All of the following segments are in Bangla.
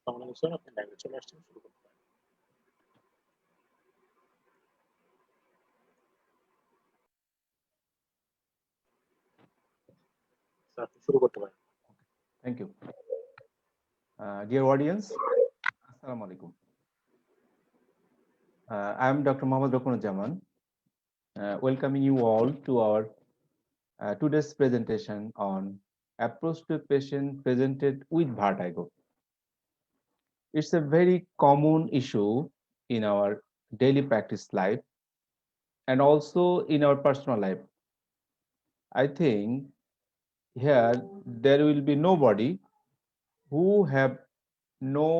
আসসালামু আলাইকুম স্যার, আপনি লাইভে চলে আসছেন, শুরু করতে পারেন। স্যার আপনি শুরু করতে পারেন। Thank you. Dear audience, Assalamu alaikum. I am Dr. Mohammad Rokunuzzaman, welcoming you all to our today's presentation on approach to patient presented with vertigo. It's a very common issue in our daily practice life and also in our personal life. I think here there will be nobody who have no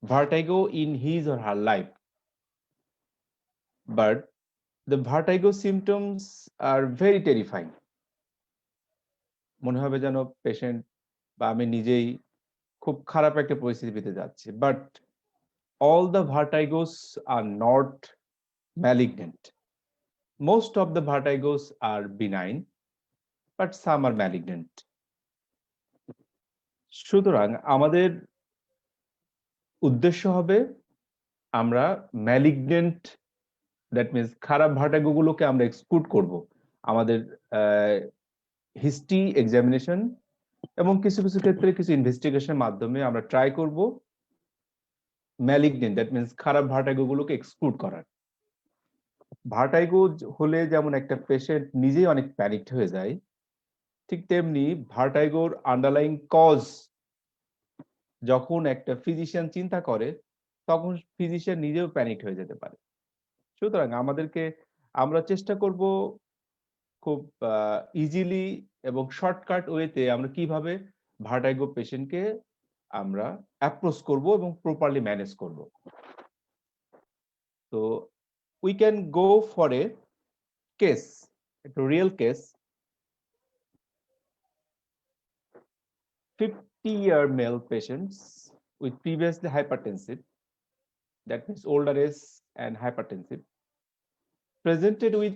vertigo in his or her life. But the vertigo symptoms are very terrifying. মনে হবে যেন পেশেন্ট বা আমি নিজেই খুব খারাপ একটা পরিস্থিতিতে যাচ্ছি, but all the vertigos are not malignant. Most of the vertigos are benign, but some are malignant. সুতরাং আমাদের উদ্দেশ্য হবে আমরা ম্যালিগনেন্ট, দ্যাট মিনস খারাপ ভার্টাগো গুলোকে আমরা এক্সক্লুড করব আমাদের হিস্ট্রি এক্সামিনেশন এবং কিছু কিছু ক্ষেত্রে কিছু ইনভেস্টিগেশনের মাধ্যমে আমরা ট্রাই করব ম্যালিগনেন্ট, দ্যাট মিনস খারাপ ভার্টাগো গুলোকে এক্সক্লুড করার। ভার্টাগো হলে যেমন একটা পেশেন্ট নিজেই অনেক প্যানিকড হয়ে যায়, ঠিক তেমনি ভার্টাগোর আন্ডারলাইং কজ যখন একটা ফিজিশিয়ান চিন্তা করে তখন ফিজিশিয়ান নিজেও প্যানিকড হয়ে যেতে পারে। সুতরাং আমরা চেষ্টা করব খুব ইজিলি এবং শর্টকাট ওয়েতে আমরা কিভাবে ভার্টাগো পেশেন্টকে আমরা অ্যাপ্রোচ করব এবং প্রপারলি ম্যানেজ করব। তো we can go for a case, a real case. 50-year male patients with previously hypertensive, that means older age and hypertensive, presented with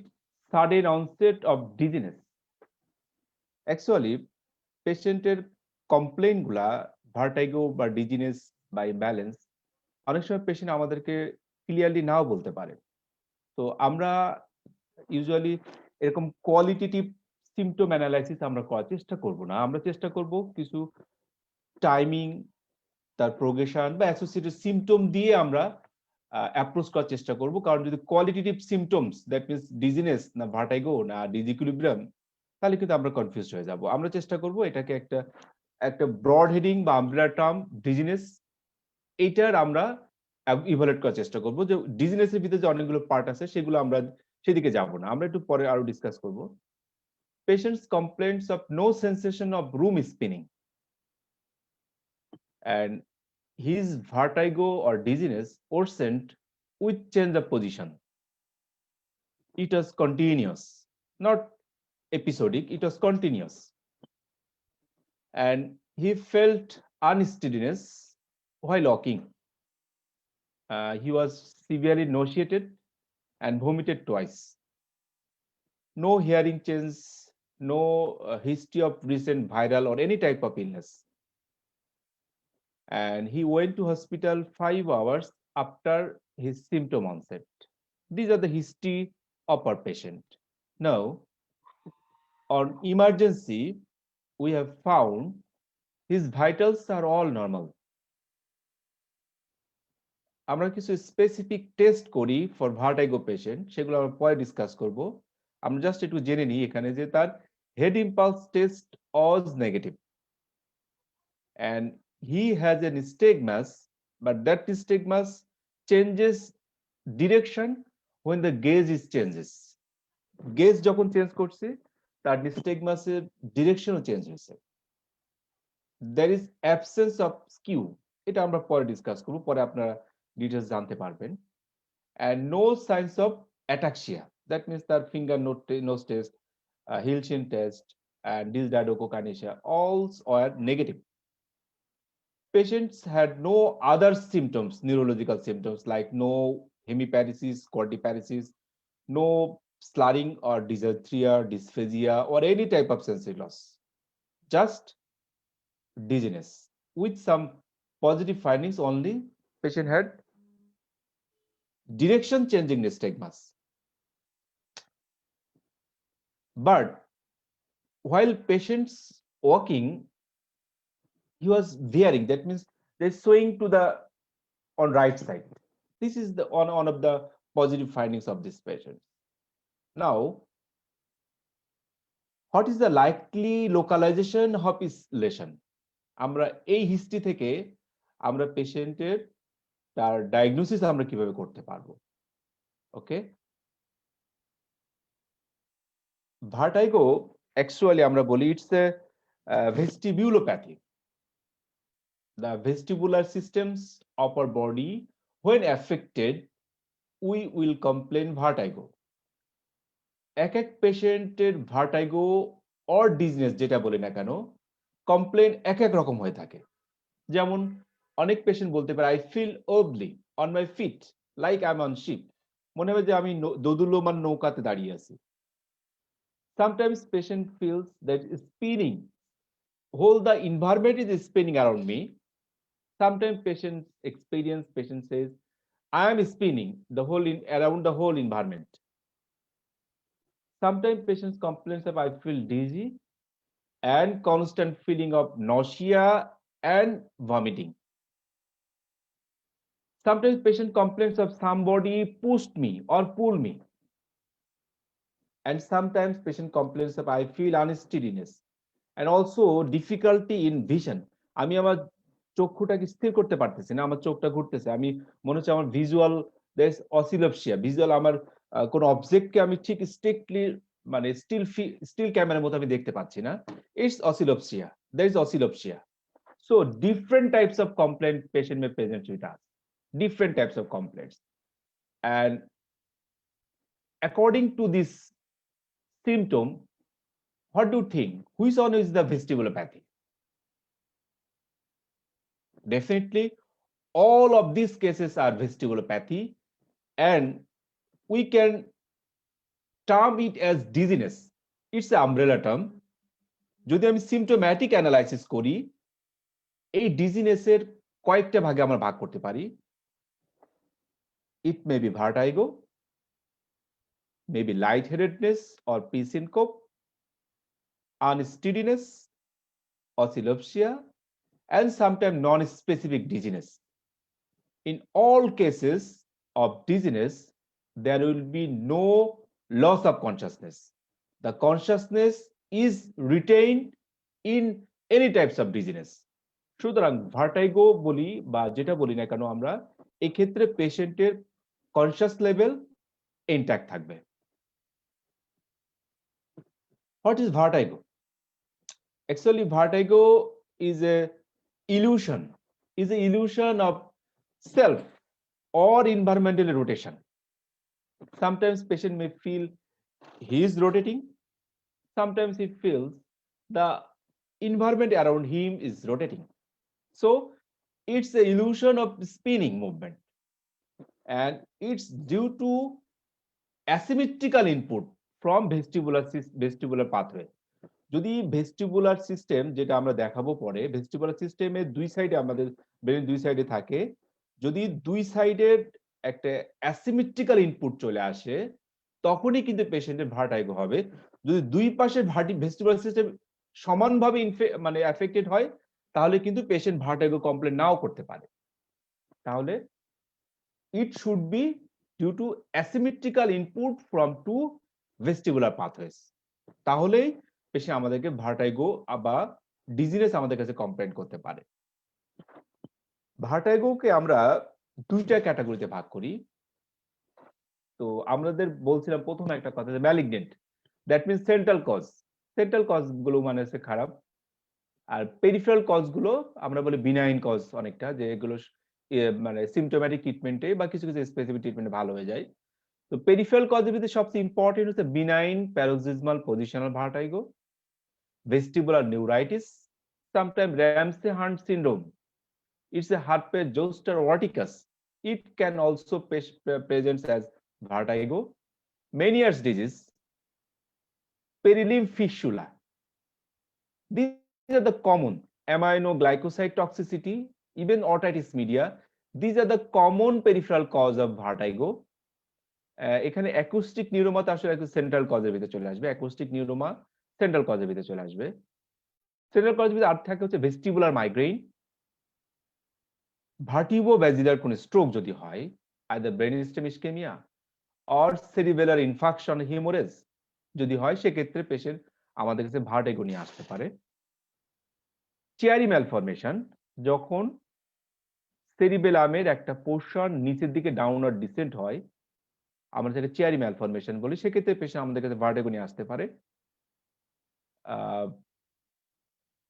sudden onset of dizziness. Actually, পেশেন্টের কমপ্লেইন গুলা ভার্টাইগো বা ডিজিনেস বা ইমব্যালেন্স অনেক সময় পেশেন্ট আমাদেরকে ক্লিয়ারলি নাও বলতে পারে। তো আমরা ইউজুয়ালি এরকম কোয়ালিটেটিভ সিমটম অ্যানালাইসিস আমরা করার চেষ্টা করব না, আমরা চেষ্টা করব কিছু টাইমিং, তার প্রোগ্রেশন বা অ্যাসোসিয়েটেড সিমটম দিয়ে আমরা অ্যাপ্রোচ করার চেষ্টা করব। কারণ যদি qualitative symptoms, that means dizziness না ভার্টাইগো না ডিজিকুইলিব্রিয়াম, তাহলে কিন্তু আমরা কনফিউজ হয়ে যাব। আমরা চেষ্টা করব এটাকে একটা ব্রড হেডিং বা আমব্রেলা টার্ম ডিজিনেস, এইটার আমরা ইভালুয়েট করার চেষ্টা করব। যে ডিজিনেসের ভিতরে যে অনেকগুলো পার্ট আছে সেগুলো আমরা সেদিকে যাব না, আমরা একটু পরে আরো ডিসকাস করব। Patients complaints of no sensation of room spinning and his vertigo or dizziness worsened with change of position. It was continuous, not episodic, it was continuous. And he felt unsteadiness while walking. He was severely nauseated and vomited twice. No hearing change, no history of recent viral or any type of illness. And he went to hospital 5 hours after his symptom onset. These are the history of our patient. Now, on emergency, we have found his vitals are all normal. আমরা কিছু স্পেসিফিক টেস্ট করি ফর ভার্টাইগো পেশেন্ট, সেগুলো আমরা পরে ডিসকাস করব। আমরা জাস্ট একটু জেনে নিই এখানে যে তার head impulse test was negative and he has a nystagmus, but that nystagmus changes direction when the gaze is changes. Gauge যখন চেঞ্জ করছে তার নিস্টেগমাসের ডিরেকশনও চেঞ্জ হয়েছে। there is absence of skew, এটা আমরা পরে ডিসকাস করব, পরে আপনারা ডিটেইলস জানতে পারবেন। and no signs of ataxia, that means তার finger nose test, heel shin test and dysdiadochokinesia all were negative. Patients had no other symptoms, neurological symptoms like no hemiparesis, quadriparesis, no slurring or dysarthria, dysphagia, or any type of sensory loss. Just dizziness with some positive findings only. Patient had direction changing nystagmus. But while patients walking, he was veering. That means they're swaying to the on right side. This is the one of the positive findings of this patient. Now, what is the likely localization of his lesion? আমরা এই হিস্ট্রি থেকে আমরা পেশেন্টের তার ডায়াগনোসিস আমরা কিভাবে করতে পারবো? ওকে, ভার্টাইগো অ্যাকচুয়ালি আমরা বলি it's a vestibulopathy. The vestibular systems of our body, when affected, we will complain vertigo. এক এক পেশেন্টের ভার্টাইগো অর ডিজনেস যেটা বলি না কেন, কমপ্লেন এক এক রকম হয়ে থাকে। যেমন অনেক পেশেন্ট বলতে পারে I feel wobbly on my feet like I am on ship, মনে হয় যে আমি দোদুল্যমান নৌকাতে দাঁড়িয়ে আছি। Sometimes patient feels that is spinning, whole the environment is spinning around me. Sometimes patient says I am spinning the whole around the whole environment. Sometimes patients complain of I feel dizzy and constant feeling of nausea and vomiting. Sometimes patient complains of somebody pushed me or pulled me. And sometimes patient complains of I feel unsteadiness and also difficulty in vision. আমি আমার চক্ষুটাকে স্থির করতে পারতেছি না, আমার চোখটা ঘুরতেছে, আমি মনে হচ্ছে আমার ভিজুয়াল দেয়ার ইজ অসিলোপসিয়া, ভিজুয়াল আমার কোন অবজেক্টকে আমি ঠিক স্ট্রিক্টলি মানে স্টিল ক্যামেরার মতো আমি দেখতে পাচ্ছি না, it's oscillopsia, there is oscillopsia. So different types of complaint patient may present with us, different types of complaints, and according to this symptom, what do you think? Which one is the vestibulopathy? Definitely, all of these cases are vestibulopathy, and we can term it as dizziness. It's an umbrella term. যদি আমি symptomatic analysis করি, এই ডিজিনেসের কয়েকটা ভাগে আমরা ভাগ করতে পারি। It may be vertigo, maybe lightheadedness or p-syncope, unsteadiness, oscillopsia, and sometimes non-specific dizziness. In all cases of dizziness, there will be no loss of consciousness. The consciousness is retained in any types of dizziness. সুতরাং ভার্টাইগো বলি বা যেটা বলি না কেন আমরা, এই ক্ষেত্রে পেশেন্টের কনশাস লেভেল ইনট্যাক্ট থাকবে। What is vertigo? Actually, vertigo is an illusion of self or environmental rotation. Sometimes patient may feel he is rotating, sometimes he feels the environment around him is rotating. So it's an illusion of spinning movement, and it's due to asymmetrical input from vestibular pathway. যদি ভেস্টিবুলার সিস্টেম যেটা আমরা দেখাবো পরে, ভেস্টিবুলার সিস্টেমে দুই সাইডে আমাদের ব্রেন দুই সাইডে থাকে, যদি দুই সাইডের একটা অ্যাসিমেট্রিক্যাল ইনপুট চলে আসে তখনই কিন্তু পেশেন্টের ভার্টাইগো হবে। যদি দুই পাশের ভেস্টিবুলার সিস্টেম সমানভাবে মানে অ্যাফেক্টেড হয় তাহলে কিন্তু পেশেন্ট ভার্টাইগো কমপ্লেন নাও করতে পারে। তাহলে it should be due to asymmetrical input from two vestibular pathways, তাহলেই পেশেন্ট আমাদেরকে ভার্টাইগো বা ডিজিনেস আমাদের কাছে কমপ্লেন করতে পারে। ভার্টাইগোকে আমরা দুইটা ক্যাটাগরিতে ভাগ করি। তো আমাদের বলছিলাম প্রথম একটা কথা যে malignant, that means central cause. Central cause গুলো মানে হচ্ছে খারাপ, আর পেরিফেরাল কজ গুলো আমরা বলি বিনাইন কজ, অনেকটা যে এগুলো মানে সিমটোম্যাটিক ট্রিটমেন্টে বা কিছু কিছু স্পেসিফিক ট্রিটমেন্টে ভালো হয়ে যায়। তো পেরিফেরাল কজের ভিতরে সবচেয়ে ইম্পর্টেন্ট হচ্ছে benign paroxysmal positional vertigo, vestibular neuritis, sometimes Ramsay-Hunt syndrome. It's a Harper-Zoster verticus. It can also present as vertigo, Meniere's disease, perilimb fistula. These are the common aminoglycoside toxicity even otitis media. These are the common peripheral cause of vertigo. এখানে অ্যাকুস্টিক নিউরোমা তো আসলে একটা সেন্ট্রাল কজের ভিতরে চলে আসবে, অ্যাকুস্টিক নিউরোমা সেন্ট্রাল কজের ভিতরে চলে আসবে। সেন্ট্রাল কজের ভিতরে আর থাকে হচ্ছে ভেস্টিবুলার মাইগ্রেইন, ভার্টিব্রোভ্যাজুলার কোন স্ট্রোক যদি হয়, either brain stem ischaemia or cerebellar infarction haemorrhage যদি হয়, সেক্ষেত্রে পেশেন্ট আমাদের কাছে ভার্টিগো নিয়ে আসতে পারে। চেয়ারি ম্যালফরমেশন, যখন সেরিবেলামের একটা পোর্শন নিচের দিকে ডাউনওয়ার্ড ডিসেন্ট হয়, আমরা যেটা চেয়ারি ম্যালফরমেশন বলি, সেক্ষেত্রে পেশেন্ট আমাদের কাছে ভার্টিগো নিয়ে আসতে পারে।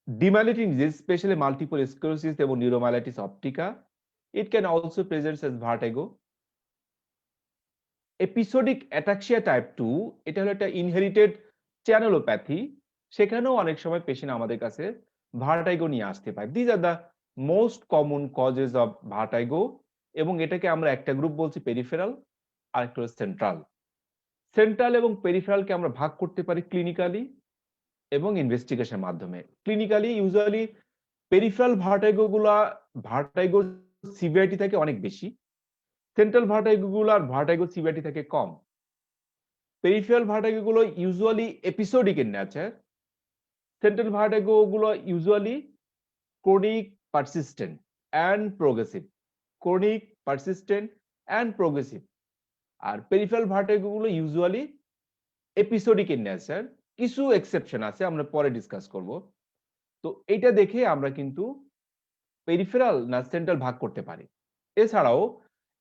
ডিমাইলিটিং ডিজিজ, স্পেশালি মাল্টিপল স্ক্লেরোসিস এবং নিউরোমাইলাইটিস অপটিকা, it can also present as vertigo. Episodic ataxia type 2, এটা হলো একটা ইনহেরিটেড চ্যানেলোপ্যাথি, সেখানেও অনেক সময় পেশেন্ট আমাদের কাছে ভার্টিগো নিয়ে আসতে পারে। This are the most common causes of vertigo, এবং এটাকে আমরা একটা গ্রুপ বলছি পেরিফেরাল, আর একটা সেন্ট্রাল। সেন্ট্রাল এবং পেরিফেরালকে আমরা ভাগ করতে পারি ক্লিনিক্যালি এবং ইনভেস্টিগেশনের মাধ্যমে। ক্লিনিক্যালি ইউজুয়ালি পেরিফেরাল ভার্টিগোর সিভিয়ারিটি থাকে অনেক বেশি, সেন্ট্রাল ভার্টিগোগুলোর ভার্টিগো সিভিয়ারিটি থাকে কম। পেরিফেরাল ভার্টিগোগুলো usually episodic in nature, central ভার্টিগোগুলো usually chronic, persistent and progressive. Chronic, persistent and progressive. আর পেরিফেরাল ভার্টিগোগুলো ইউজুয়ালি এপিসোডিক ইন নেচার, কিছু এক্সেপশন আছে, আমরা পরে ডিসকাস করব। তো এটা দেখে আমরা কিন্তু পেরিফেরাল না সেন্ট্রাল ভাগ করতে পারি। এছাড়াও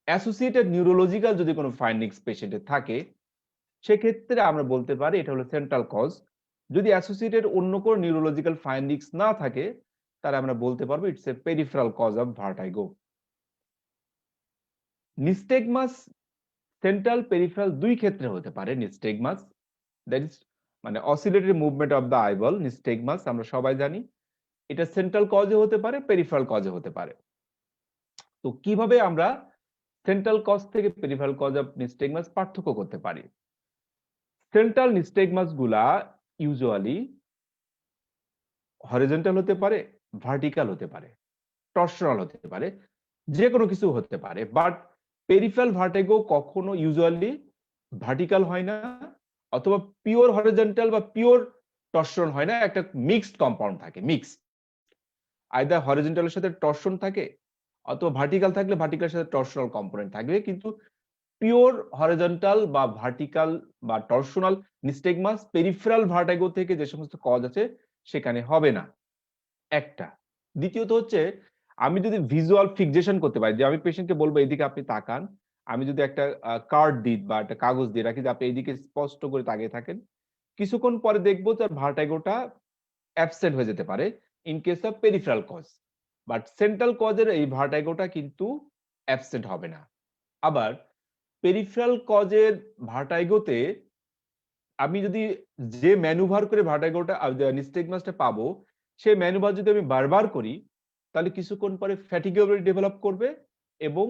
অ্যাসোসিয়েটেড নিউরোলজিক্যাল যদি কোনো ফাইন্ডিংস পেশেন্টের থাকে, সেক্ষেত্রে আমরা বলতে পারি এটা হলো সেন্ট্রাল কজ। যদি অ্যাসোসিয়েটেড অন্য কোনো নিউরোলজিক্যাল ফাইন্ডিংস না থাকে, তাহলে আমরা বলতে পারবো it's a peripheral cause of vertigo. Nystagmus central peripheral দুই ক্ষেত্রে হতে পারে। নিস্টেগমাস দ্যাট ইজ মানে oscillatory movement of the eyeball, nystagmus আমরা সবাই জানি, এটা সেন্ট্রাল কজে হতে পারে, পেরিফেরাল কজে হতে পারে। তো কিভাবে আমরা সেন্ট্রাল কজ থেকে পেরিফেরাল কজ অফ নিস্টেগমাস পার্থক্য করতে পারি? সেন্ট্রাল নিস্টেগমাস গুলা ইউজুয়ালি হরিজন্টাল হতে পারে, ভার্টিক্যাল হতে পারে, টর্সনাল হতে পারে, যে কোনো কিছু হতে পারে। বাট পেরিফেরাল ভার্টিগো কখনো ইউজুয়ালি ভার্টিক্যাল হয় না, অথবা পিওর হরিজন্টাল বা পিওর টর্সন হয় না, একটা মিক্সড কম্পাউন্ড থাকে। মিক্সড, আইদার হরিজন্টালের সাথে টর্সন থাকে, অথবা ভার্টিক্যাল থাকলে ভার্টিক্যালের সাথে টর্সনাল কম্পোনেন্ট থাকবে, কিন্তু পিওর হরিজন্টাল বা ভার্টিক্যাল বা টর্সনাল নিস্টেগমাস পেরিফেরাল ভার্টিগো থেকে যে সমস্ত কজ আছে সেখানে হবে না, একটা। দ্বিতীয়ত হচ্ছে, আমি যদি ভিজুয়াল ফিক্সেশন করতে পারি, যে আমি পেশেন্টকে বলবো এদিকে আপনি তাকান, আমি যদি একটা কার্ড দিই বা একটা কাগজ দিয়ে রাখি যে আপনি এইদিকে স্পষ্ট করে তাকিয়ে থাকেন, কিছুক্ষণ পরে দেখবো তার ভার্টিগোটা অ্যাবসেন্ট হয়ে যেতে পারে in case of peripheral cause. But central কজের এই ভার্টিগোটা কিন্তু অ্যাবসেন্ট হবে না। আবার পেরিফেরাল কজের ভার্টিগোতে আমি যদি যে ম্যানুভার করে ভার্টিগোটা নিস্টেগমাসটা পাবো, সেই ম্যানুভার যদি আমি বারবার করি, তাহলে কিছুক্ষণ পরে ফ্যাটিগেবিলিটি ডেভেলপ করবে এবং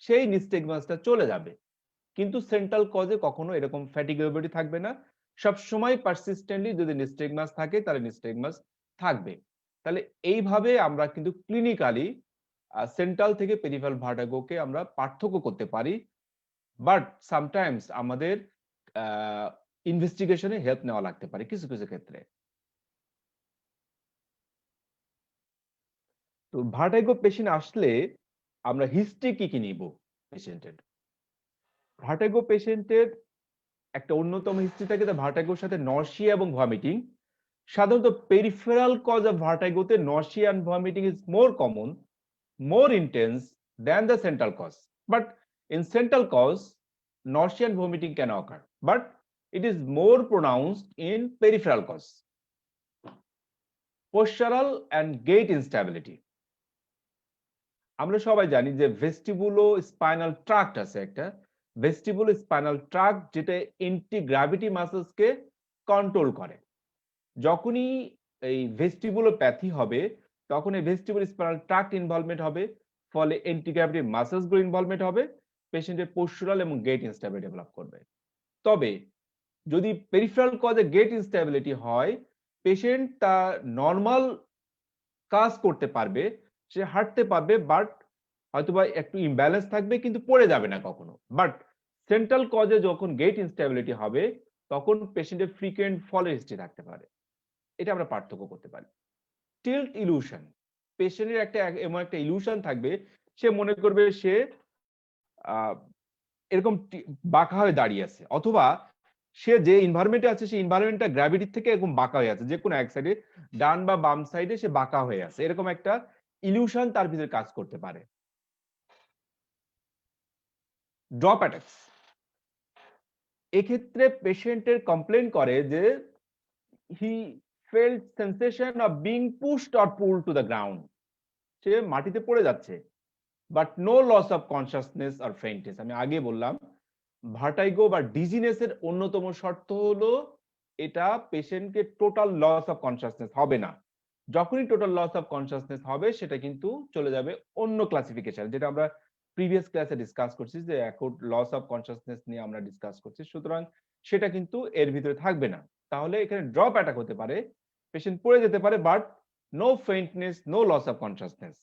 সেই নিস্টেগমাসটা চলে যাবে। কিন্তু সেন্ট্রাল কজে কখনো এরকম ফ্যাটিগেবিলিটি থাকবে না, সব সময় পারসিস্টেন্টলি যদি নিস্টেগমাস থাকে তাহলে নিস্টেগমাস থাকবে। তাহলে এইভাবে আমরা কিন্তু ক্লিনিক্যালি সেন্ট্রাল থেকে পেরিফেরাল ভার্টিগোকে আমরা পার্থক্য করতে পারি। বাট সামটাইমস আমাদের ইনভেস্টিগেশনে হেল্প নেওয়া লাগতে পারে কিছু কিছু ক্ষেত্রে। তো ভার্টিগো পেশেন্ট আসলে আমরা হিস্ট্রি কি কি নিব পেশেন্টের? ভার্টিগো পেশেন্টের একটা অন্যতম হিস্ট্রি থাকে, যে ভার্টিগোর সাথে নসিয়া এবং ভমিটিং। সাধারণত পেরিফেরাল কজ অফ ভার্টিগোতে nausea and vomiting is more common, more intense than the central cause. But in central cause nausea and vomiting can occur, but it is more pronounced in peripheral cause. Postural and gait instability. আমরা সবাই জানি যে ভেস্টিবুলো স্পাইনাল ট্রাক্ট আছে একটা, ভেস্টিবুলো স্পাইনাল ট্রাক্ট যেটা এন্টিগ্র্যাভিটি মাসলসকে কন্ট্রোল করে। যখনই এই ভেস্টিবুলোপ্যাথি হবে, তখন এই ভেস্টিবুলো স্পাইনাল ট্রাক্ট ইনভলভমেন্ট হবে, ফলে এন্টিগ্র্যাভিটি মাসলসগুলো ইনভলভমেন্ট হবে, পেশেন্টের পোস্টুরাল এবং গেট ইনস্টেবিলিটি ডেভেলপ করবে। তবে যদি পেরিফেরাল কজে গেট ইনস্টেবিলিটি হয়, পেশেন্ট তার নরমাল কাজ করতে পারবে, সে হাঁটতে পারবে, বাট হয়তোবা একটু ইমব্যালেন্স থাকবে, কিন্তু পড়ে যাবে না কখনো। বাট সেন্ট্রাল কজে যখন গেট ইনস্টেবিলিটি হবে, তখন পেশেন্টের ফ্রিকোয়েন্ট ফলের হিস্ট্রি থাকতে পারে। এটা আমরা পার্থক্য করতে পারি। টিল্ট ইলিউশন, পেশেন্টের এমন একটা ইলিউশন থাকবে, সে মনে করবে সে এরকম বাঁকা হয়ে দাঁড়িয়ে আছে, অথবা সে যে এনভায়রনমেন্টে আছে সেই এনভায়রনমেন্টটা গ্র্যাভিটির থেকে এরকম বাঁকা হয়ে আছে, যে কোনো এক সাইডে, ডান বা বাম সাইডে সে বাঁকা হয়ে আছে, এরকম একটা ইলিউশন তার ভিতরে কাজ করতে পারে। ড্রপ অ্যাটাকস, এক্ষেত্রে পেশেন্টের কমপ্লেন করে যে he felt sensation of being pushed or pulled to the ground, সে মাটিতে পড়ে যাচ্ছে, but no loss of consciousness or faintness. আমি আগে বললাম ভার্টাইগো বা ডিজিনেসের অন্যতম শর্ত হলো এটা পেশেন্টকে টোটাল লস অফ কনসাসনেস হবে না। যখনই টোটাল লস অফ কনসাসনেস হবে, সেটা কিন্তু চলে যাবে অন্য ক্লাসিফিকেশন, যেটা আমরা প্রিভিয়াস ক্লাসে ডিসকাস করছি, যে অ্যাকুট লস অফ কনসাসনেস নিয়ে আমরা ডিসকাস করছি। সুতরাং সেটা কিন্তু এর ভিতরে থাকবে না। তাহলে এখানে ড্রপ অ্যাটাক হতে পারে, পেশেন্ট পড়ে যেতে পারে, but no faintness, no loss of consciousness.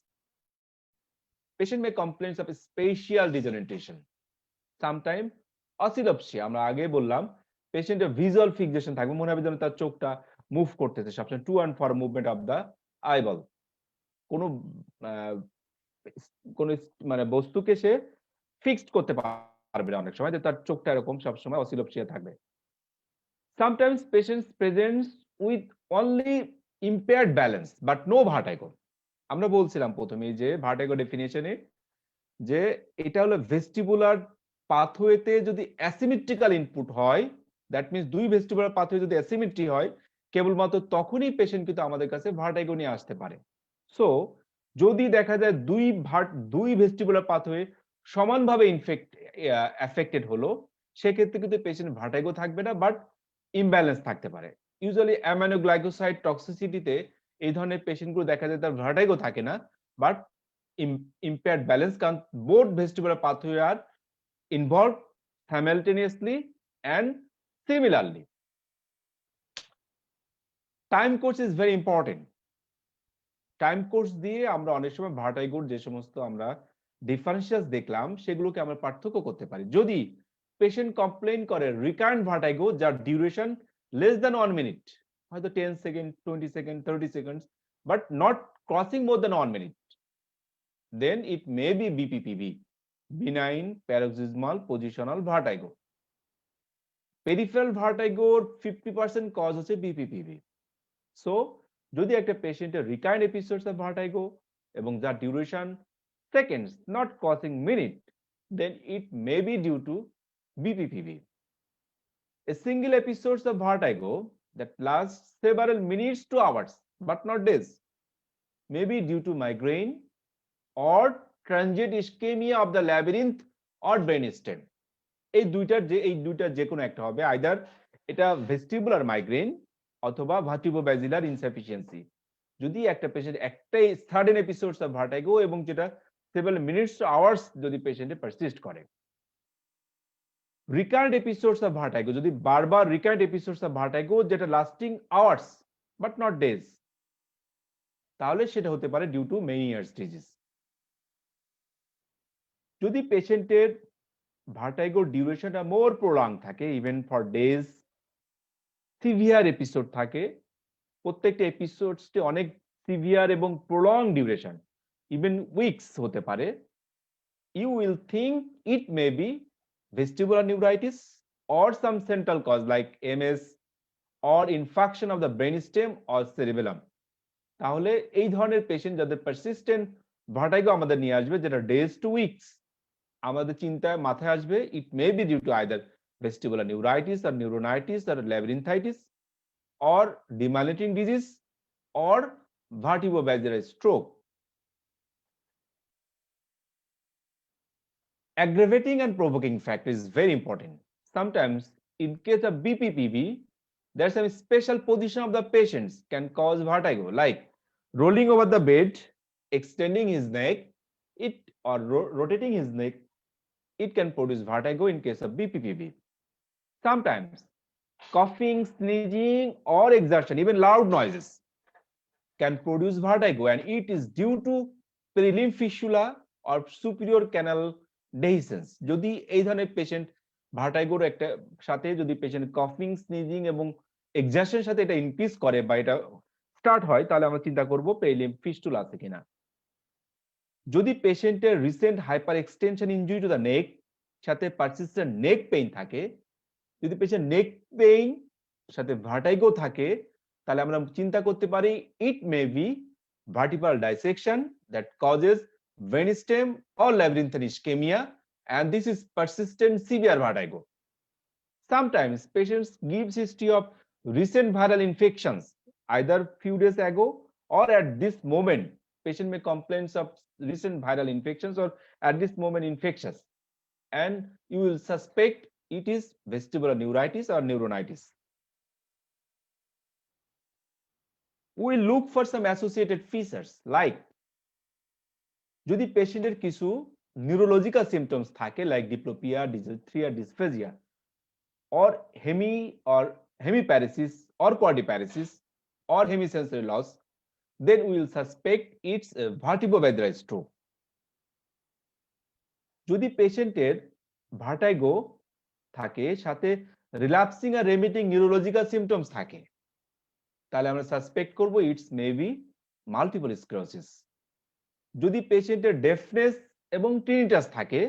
Patient may complain of spatial disorientation, sometimes oscillopsia, আমরা আগে বললাম পেশেন্টের ভিজুয়াল ফিক্সেশন থাকবে, মনে হবে যেন তার চোখটা মুভ করতেছে সবসময়, to and fro movement of the eyeball. কোন কোন মানে বস্তুকে সে ফিক্সড করতে পারবে না অনেক সময়, যে তার চোখটা এরকম সবসময় অসিলোপসিয়া থাকবে। Sometimes patients presents with only impaired balance but no vertigo. আমরা বলছিলাম প্রথমেই যে ভার্টিগো ডেফিনিশনে যে এটা হলো ভেস্টিবুলার পাথওয়েতে যদি অ্যাসিমেট্রিক্যাল ইনপুট হয়, দ্যাট মিন্স দুই ভেস্টিবুলার পাথওয়ে যদি অ্যাসিমেট্রি হয়, কেবলমাত্র তখনই পেশেন্ট কিন্তু আমাদের কাছে ভার্টিগো নিয়ে আসতে পারে। সো যদি দেখা যায় দুই ভেস্টিবুলার পাথওয়ে সমানভাবে অ্যাফেক্টেড হলো, সেক্ষেত্রে কিন্তু পেশেন্ট ভার্টিগো থাকবে না, বাট ইমব্যালেন্স থাকতে পারে। ইউজুয়ালি অ্যামাইনোগ্লাইকোসাইড টক্সিসিটিতে এই ধরনের পেশেন্টগুলো দেখা যায় তার ভার্টিগো থাকে না, বাট impaired balance, কারণ both vestibular pathway are involved simultaneously and similarly. Time course is very important. Time course দিয়ে আমরা অনেক সময় ভার্টিগোর যে সমস্ত আমরা ডিফারেন্সিয়াস দেখলাম, সেগুলোকে আমরা পার্থক্য করতে পারি। যদি পেশেন্ট কমপ্লেইন করে রিকারেন্ট ভার্টিগো যার ডিউরেশন লেস দ্যান 1 মিনিট, হয়তো 10 second, 20 second, 30 seconds, but not crossing more than 1 minute, then it may be BPPV, benign paroxysmal positional vertigo. Peripheral vertigo 50% cause হচ্ছে BPPV. So যদি একটা পেশেন্টের রিকারেন্ট এপিসোডস অফ ভার্টিগো এবং যার duration seconds, not crossing minute, then it may be due to BPPV. A single episodes of vertigo that lasts several minutes to hours but not days may be due to migraine or transient ischemia of the labyrinth or brainstem. এই দুইটার যে কোনো একটা হবে, আইদার এটা ভেস্টিবুলার মাইগ্রেন অথবা ভার্টিব্রোব্যাসিলার ইনসাফিসিয়েন্সি। যদি একটা পেশেন্ট একটাই সাডেন এপিসোডস অফ ভার্টিগো এবং যেটা সেভারাল মিনিটস টু আওয়ার্স যদি পেশেন্টে পারসিস্ট করে। রিকারেন্ট এপিসোডস অফ ভার্টিগো, যদি বারবার রিকারেন্ট এপিসোডস অফ ভার্টিগো যেটা lasting hours but not days, তাহলে সেটা হতে পারে ডিউ টু মেনিয়ার্স ডিজিজ। যদি পেশেন্টের ভার্টিগোর ডিউরেশনটা মোর প্রলং থাকে, even for days, severe episode থাকে, প্রত্যেকটা এপিসোডসটি অনেক সিভিয়ার এবং প্রলং ডিউরেশন, ইভেন উইকস হতে পারে, you will think it may be vestibular neuritis or some central cause like MS or infarction of the brainstem or cerebellum. তাহলে এই ধরনের পেশেন্ট যাদের পারসিস্টেন্ট ভার্টিগো আমাদের নিয়ে আসবে, যেটা ডেজ টু উইকস, আমাদের চিন্তায় মাথায় আসবে it may be due to either vestibular neuritis or neuronitis or labyrinthitis or demyelinating disease or vertebrobasilar stroke. Aggravating and provoking factor is very important. Sometimes in case of BPPV, there's some special position of the patients can cause vertigo, like rolling over the bed, extending his neck, or rotating his neck. It can produce vertigo in case of BPPV. Sometimes coughing, sneezing, or exertion, even loud noises, can produce vertigo, and it is due to perilymph fistula or superior canal dehiscence. যদি এই ধরনের পেশেন্ট ভার্টাইগোর একটা সাথে যদি পেশেন্ট কফিং, স্নিজিং এবং এক্সারশনের সাথে এটা ইনক্রিজ করে বা এটা স্টার্ট হয়, তাহলে আমরা চিন্তা করব পেরিলিম ফিস্টুলা আছে কিনা। যদি পেশেন্টের recent hyperextension injury to the neck সাথে পারসিস্টেন্ট নেক পেইন থাকে, যদি পেশেন্ট নেক পেইন সাথে ভার্টাইগো থাকে, তাহলে আমরা চিন্তা করতে পারি it may be vertebral dissection that causes vein stem or labyrinthine ischemia, and this is persistent severe vertigo. Sometimes patients gives history of recent viral infections either few days ago or at this moment. Patient may complain of recent viral infections or at this moment infectious, and you will suspect it is vestibular neuritis or neuronitis. We look for some associated features like যদি পেশেন্টের কিছু নিউরোলজিক্যাল সিমটমস থাকে like diplopia, dysarthria, dysphagia or hemiparesis or quadriparesis or hemisensory loss, then we will suspect it's a vertebrovascular stroke. যদি পেশেন্টের ভার্টাইগো থাকে সাথে রিল্যাপসিং আর রেমিটিং নিউরোলজিক্যাল সিমটমস থাকে, তাহলে আমরা সাসপেক্ট করব ইটস মেবি মাল্টিপল স্ক্লেরোসিস। যদি পেশেন্টের ডেফনেস এবং টিনিটাস থাকে,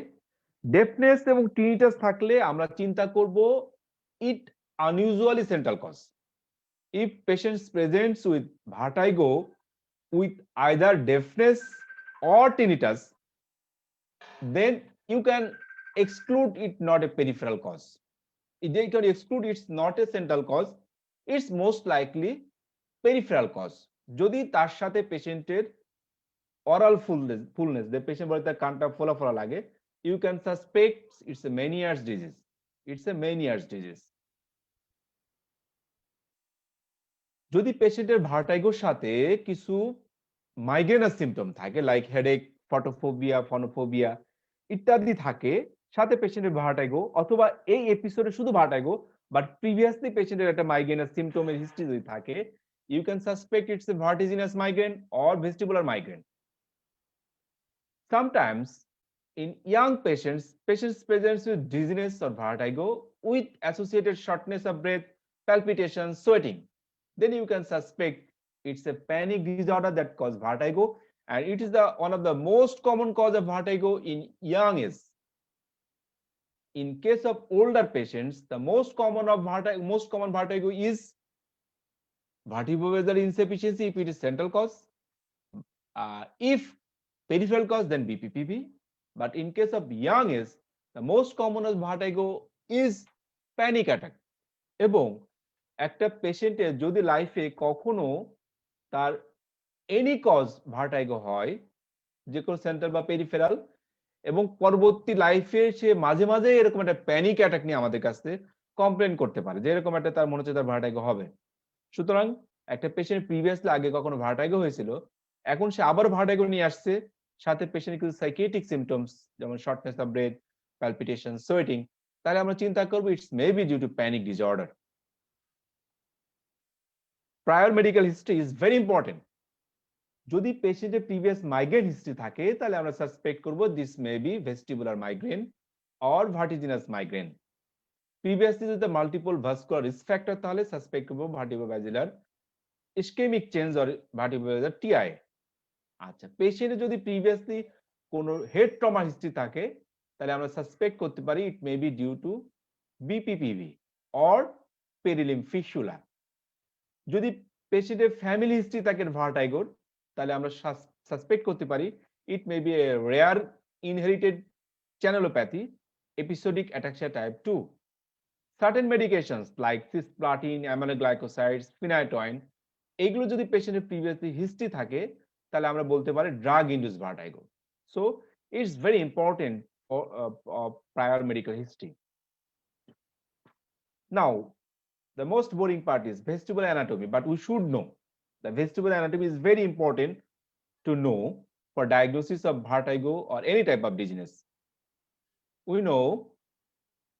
ডেফনেস এবং টিনিটাস থাকলে আমরা চিন্তা করব it unusually central cause. If patients presents with vertigo with either deafness or tinnitus, then you can exclude it not a peripheral cause. If you can exclude it's not a central cause, it's most likely peripheral cause. যদি তার সাথে পেশেন্টের oral fullness the patient বলে তার কানটা ফোলা ফোলা লাগে, you can suspect it's a Meniere's disease. It's a Meniere's disease. যদি পেশেন্টের ভার্টাইগোর সাথে কিছু মাইগ্রেনাস সিমটম থাকে লাইক হেডেক, ফটোফোবিয়া, ফনোফোবিয়া ইত্যাদি থাকে, সাথে পেশেন্টের ভার্টাইগো অথবা এই এপিসোডে শুধু ভার্টাইগো বাট প্রিভিয়াসলি পেশেন্টের একটা মাইগ্রেনাস সিমটমের হিস্ট্রি যদি থাকে, you can suspect it's a vertiginous migraine or vestibular migraine. Sometimes in young patients present with dizziness or vertigo with associated shortness of breath, palpitations, sweating, then you can suspect it's a panic disorder that causes vertigo, and it is one of the most common cause of vertigo in young age. In case of older patients, the most common vertigo is vertebrovascular insufficiency if it is central cause. If peripheral cause, then BPPV. But in case of young age, the most common of vertigo is panic attack. এবং একটা পেশেন্টের যদি লাইফে কখনো তার এনি কজ ভার্টাইগো হয়, যে কোনো সেন্ট্রাল বা পেরিফেরাল, এবং পরবর্তী লাইফে সে মাঝে মাঝে এরকম একটা প্যানিক অ্যাটাক নিয়ে আমাদের কাছে কমপ্লেন করতে পারে যে এরকম একটা তার মনে হচ্ছে তার ভার্টাইগো হবে। সুতরাং একটা পেশেন্ট প্রিভিয়াসলি আগে কখনো ভার্টাইগো হয়েছিল, এখন সে আবার ভার্টাইগো নিয়ে আসছে, সাথে পেশেন্টের কিছু সাইকিয়াট্রিক সিমটমস যেমন shortness of breath, palpitation, sweating, তাহলে আমরা চিন্তা করব it's maybe due to panic disorder. Prior medical history is very important. যদি পেশেন্টের প্রিভিয়াস মাইগ্রেন হিস্ট্রি থাকে, তাহলে আমরা সাসপেক্ট করব this may be vestibular migraine or vertiginous migraine. Previously যদি মাল্টিপল ভাস্কুলার রিস্ক ফ্যাক্টর, তাহলে সাসপেক্ট করব vertebrovascular ischemic change or vertebrovascular TI. আচ্ছা, পেশেন্টের যদি প্রিভিয়াসলি কোনো হেড ট্রমা হিস্ট্রি থাকে, তাহলে আমরা সাসপেক্ট করতে পারি it may be due to BPPV or perilymph fistula. যদি পেশেন্টের ফ্যামিলি হিস্ট্রি থাকে ভার্টাইগোর, তাহলে আমরা সাসপেক্ট করতে পারি it may be a rare inherited channelopathy, episodic ataxia type 2। Certain medications like cisplatin, aminoglycosides, phenytoin, এগুলো যদি পেশেন্টের প্রিভিয়াসলি হিস্ট্রি থাকে, তাহলে আমরা বলতে পারি drug induce vertigo. So it's very important for prior medical history. Now the most boring part is vestibular anatomy, but we should know the vestibular anatomy is very important to know for diagnosis of vertigo or any type of dizziness. We know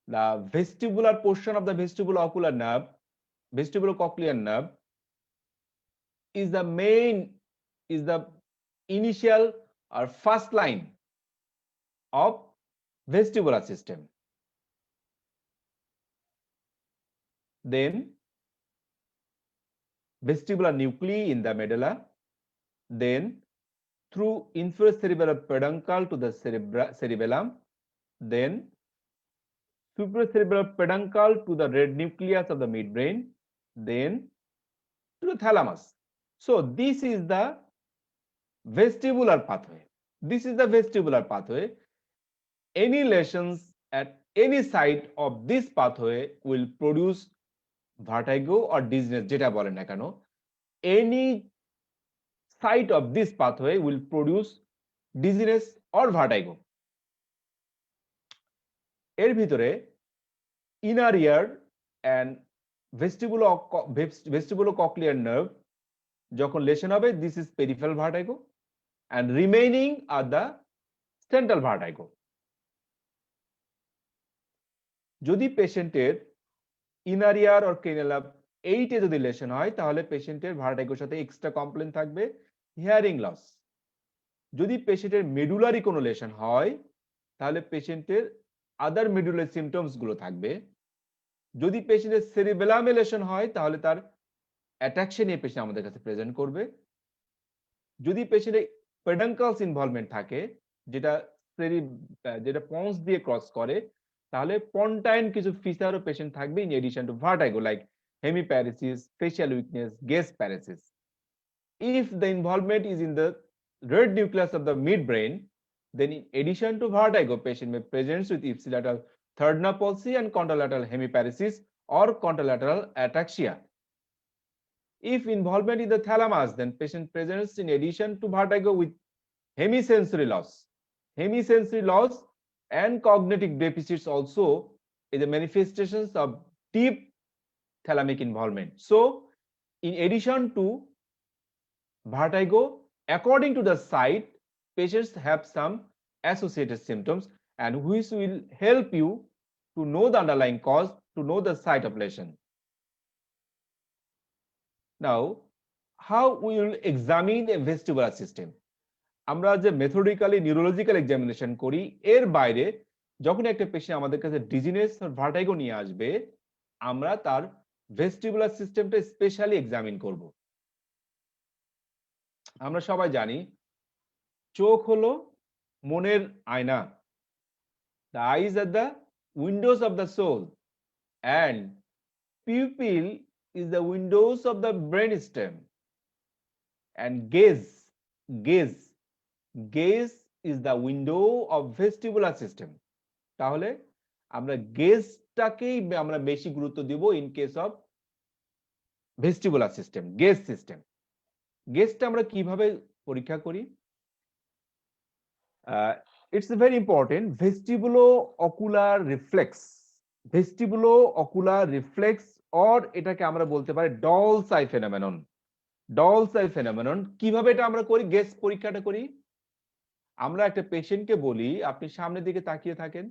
the vestibular portion of the vestibulo-ocular nerve, vestibulocochlear nerve is the initial or first line of vestibular system. Then vestibular nuclei in the medulla, then through inferior cerebellar peduncle to the cerebellum, then superior cerebellar peduncle to the red nucleus of the midbrain, then to the thalamus. So this is the vestibular pathway. This is the vestibular pathway. Any lesions at any site of this pathway will produce vertigo or dizziness, যেটা বলেন না কেন, any site of this pathway will produce dizziness or vertigo. এর ভিতরে inner ear and vestibulocochlear nerve যখন লেশন হবে, this is peripheral vertigo and remaining are the central vertigo. যদি পেশেন্টের inner year or cranial nerve 8 এ যদি লেশন হয়, তাহলে পেশেন্টের ভার্টিগোর সাথে এক্সট্রা কমপ্লেইন থাকবে হিয়ারিং লস। যদি পেশেন্টের মেডুলারি কোনো লেশন হয়, তাহলে পেশেন্টের আদার মেডুলারি সিমটমস গুলো থাকবে। যদি পেশেন্টের সেরিবেলামে লেশন হয়, তাহলে তার অ্যাট্রাকশন নিয়ে পেশেন্ট আমাদের কাছে প্রেজেন্ট করবে। যদি পেশেন্টের পেডাঙ্কালস ইনভলভমেন্ট থাকে, যেটা পন্স দিয়ে ক্রস করে, তাহলে পন্টাইন কিছু ফিচারও পেশেন্ট থাকবে in addition to vertigo, like hemiparesis, facial weakness, gaze paresis. If the involvement is in the red nucleus of the midbrain, then in addition to vertigo, patient may present with ipsilateral third nerve palsy and contralateral hemiparesis or contralateral ataxia. If involvement in the thalamus, then patient presents in addition to vertigo with hemisensory loss. Hemisensory loss and cognitive deficits also is the manifestations of deep thalamic involvement. So, in addition to vertigo, according to the site, patients have some associated symptoms and which will help you to know the underlying cause, to know the site of lesion. Now, how we will examine a vestibular system? আমরা যে মেথডিক্যালি নিউরোলজিক্যাল এক্সামিনেশন করি, এর বাইরে যখন একটা পেশেন্ট আমাদের কাছে ডিজিনেস আর ভার্টিগো নিয়ে আসবে, আমরা তার ভেস্টিবুলার সিস্টেমটা স্পেশালি এক্সামিন করব। আমরা সবাই জানি চোখ হলো মনের আয়না। The eyes are the windows of the soul and pupil is the windows of the brainstem and gaze is the window of vestibular system. তাহলে আমরা গেজটাকেই আমরা বেশি গুরুত্ব দিব in case of vestibular system, gaze system. গেজটা আমরা কিভাবে পরীক্ষা করি? It's very important. Vestibulo-ocular reflex or এটাকে আমরা বলতে পারি Doll's eye phenomenon. Doll's eye phenomenon কিভাবে এটা আমরা করি? গেজ পরীক্ষাটা করি। আমরা একটা পেশেন্টকে বলি, আপনি সামনের দিকে তাকিয়ে থাকেন,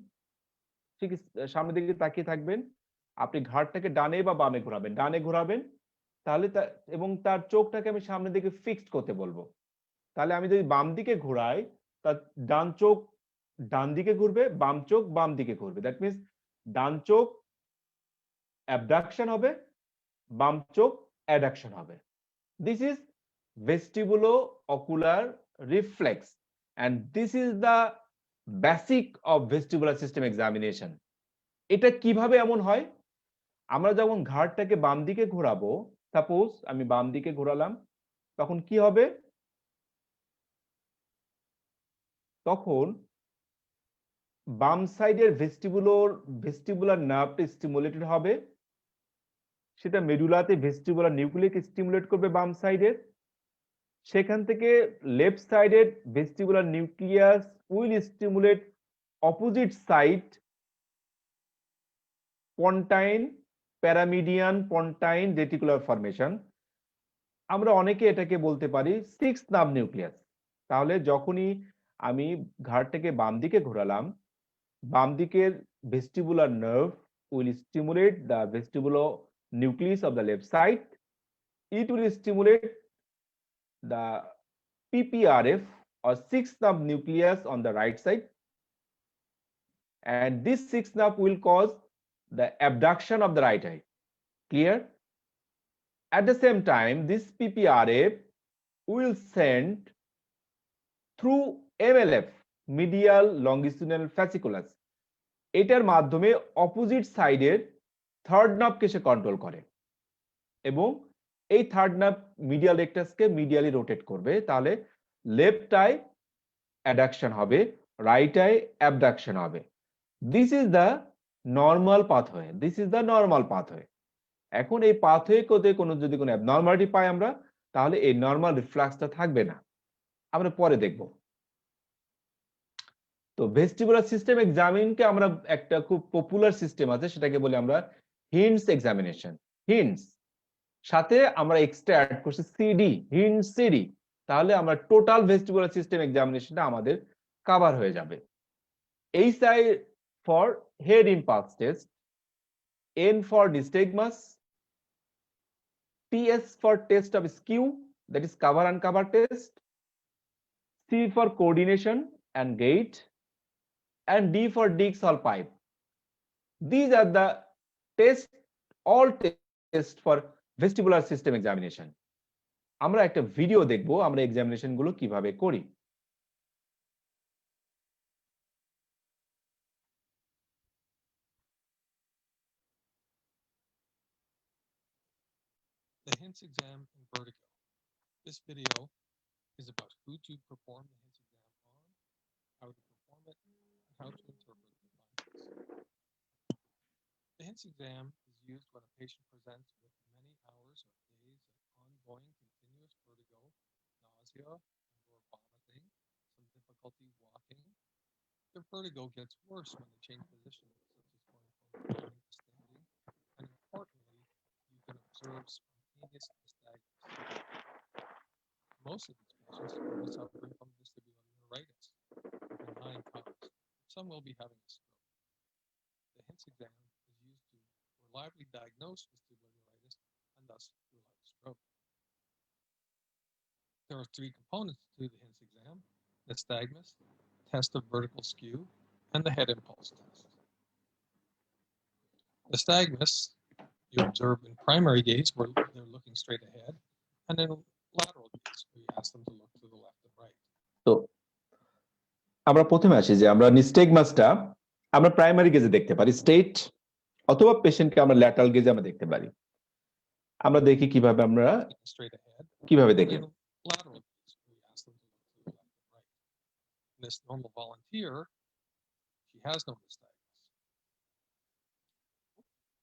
ঠিক সামনের দিকে তাকিয়ে থাকবেন, আপনি ঘাড়টাকে ডানে বা বামে ঘোরাবেন, ডানে ঘোরাবেন, তাহলে এবং তার চোখটাকে আমি সামনের দিকে ফিক্সড করতে বলবো। তাহলে আমি যদি বাম দিকে ঘোরাই, তার ডান চোখ ডান দিকে ঘুরবে, বাম চোখ বাম দিকে ঘুরবে। দ্যাট মিনস ডান চোখ অ্যাবডাকশন হবে, বাম চোখ অ্যাডাকশন হবে। This is vestibulo-ocular reflex and this is the basic of vestibular system examination. এটা কিভাবে এমন হয়? আমরা যখন ঘাড়টাকে বাম দিকে ঘোরাবো, সাপোজ আমি বাম দিকে ঘোরালাম, তখন কি হবে? তখন বাম সাইডের ভেস্টিবুলার নার্ভটা স্টিমুলেটেড হবে, সেটা মেডুলাতে ভেস্টিবুলার নিউক্লিয়াসকে স্টিমুলেট করবে বাম সাইডের। সেখান থেকে লেফট সাইডের vestibular nucleus will stimulate opposite side pontine, paramedian pontine reticular formation. আমরা অনেকে এটাকে বলতে পারি সিক্স নার্ভ নিউক্লিয়াস। তাহলে যখনই আমি ঘাড়টাকে বাম দিকে ঘোরালাম, বাম দিকের vestibular nerve will stimulate the vestibulonucleus of the left side. It will stimulate the PPRF or sixth nerve nucleus on the right side, and this sixth nerve will cause the abduction of the right eye. Clear? At the same time, this PPRF will send through MLF, medial longitudinal fasciculus. এটার মাধ্যমে অপোজিট সাইডের থার্ড নার্ভকে সে কন্ট্রোল করে এবং এই থার্ড নার্ভ মিডিয়াল রেকটাসকে মিডিয়ালি রোটেট করবে, তাহলে লেফট আই অ্যাডাকশন হবে, রাইট আই অ্যাবডাকশন হবে। This is the normal pathway, this is the normal pathway. এখন এই পাথওয়ে কোতে কোনো যদি কোনো অ্যাবনর্মালিটি পাই আমরা, তাহলে এই নর্মাল রিফ্লাক্সটা থাকবে না, আমরা পরে দেখব। তো ভেস্টিবুলার সিস্টেম এক্সামিনকে আমরা একটা খুব পপুলার সিস্টেম আছে, সেটাকে বলি আমরা হিন্টস এক্সামিনেশন। হিন্টস সাথে আমরা এক্সট্রা অ্যাড করছি সিডি, হিন্ট সিডি, তাহলে আমরা টোটাল ভেস্টিবুলার সিস্টেম এক্সামিনেশনটা আমাদের কভার হয়ে যাবে। HI for head impulse test, N for nystagmus, TS for test of skew, that is cover uncover test, C for coordination and gait, and D for Dixall pipe. These are the tests, all tests for vestibular system examination. আমরা একটা ভিডিও দেখবো আমরা এক্সামিনেশন গুলো কিভাবে করি। The HINTS exam in vertigo. This video is about who to perform the HINTS exam on, how to perform it, and how to interpret the findings. The HINTS exam is used when a patient presents with many hours or days of ongoing continuous vertigo, nausea, or vomiting, some difficulty walking. The vertigo gets worse when they change position, such as going from lying to standing, and importantly, you can observe spontaneous nystagmus. Most of these patients will be suffering from vestibular neuritis, a benign cause. Some will be having a stroke. The HINTS exam is used to reliably diagnose vestibular neuritis and thus rule out stroke. There are three components to the HINTS exam: nystagmus, test of vertical skew, and the head impulse test. Nystagmus you observe in primary gaze where they're looking straight ahead, and in lateral gaze where you ask them to look to the left and right. তো আমরা প্রথমে আসি যে আমরা নিস্টেগমাসটা আমরা প্রাইমারি গেজে দেখতে পারি স্ট্রেট, অথবা পেশেন্টকে আমরা ল্যাটারাল গেজে আমরা দেখতে পারি। আমরা দেখি কিভাবে আমরা Looking straight ahead, কিভাবে and দেখি। in lateral gaze where you ask them to look to the left and right. This normal volunteer, she has no nystagmus.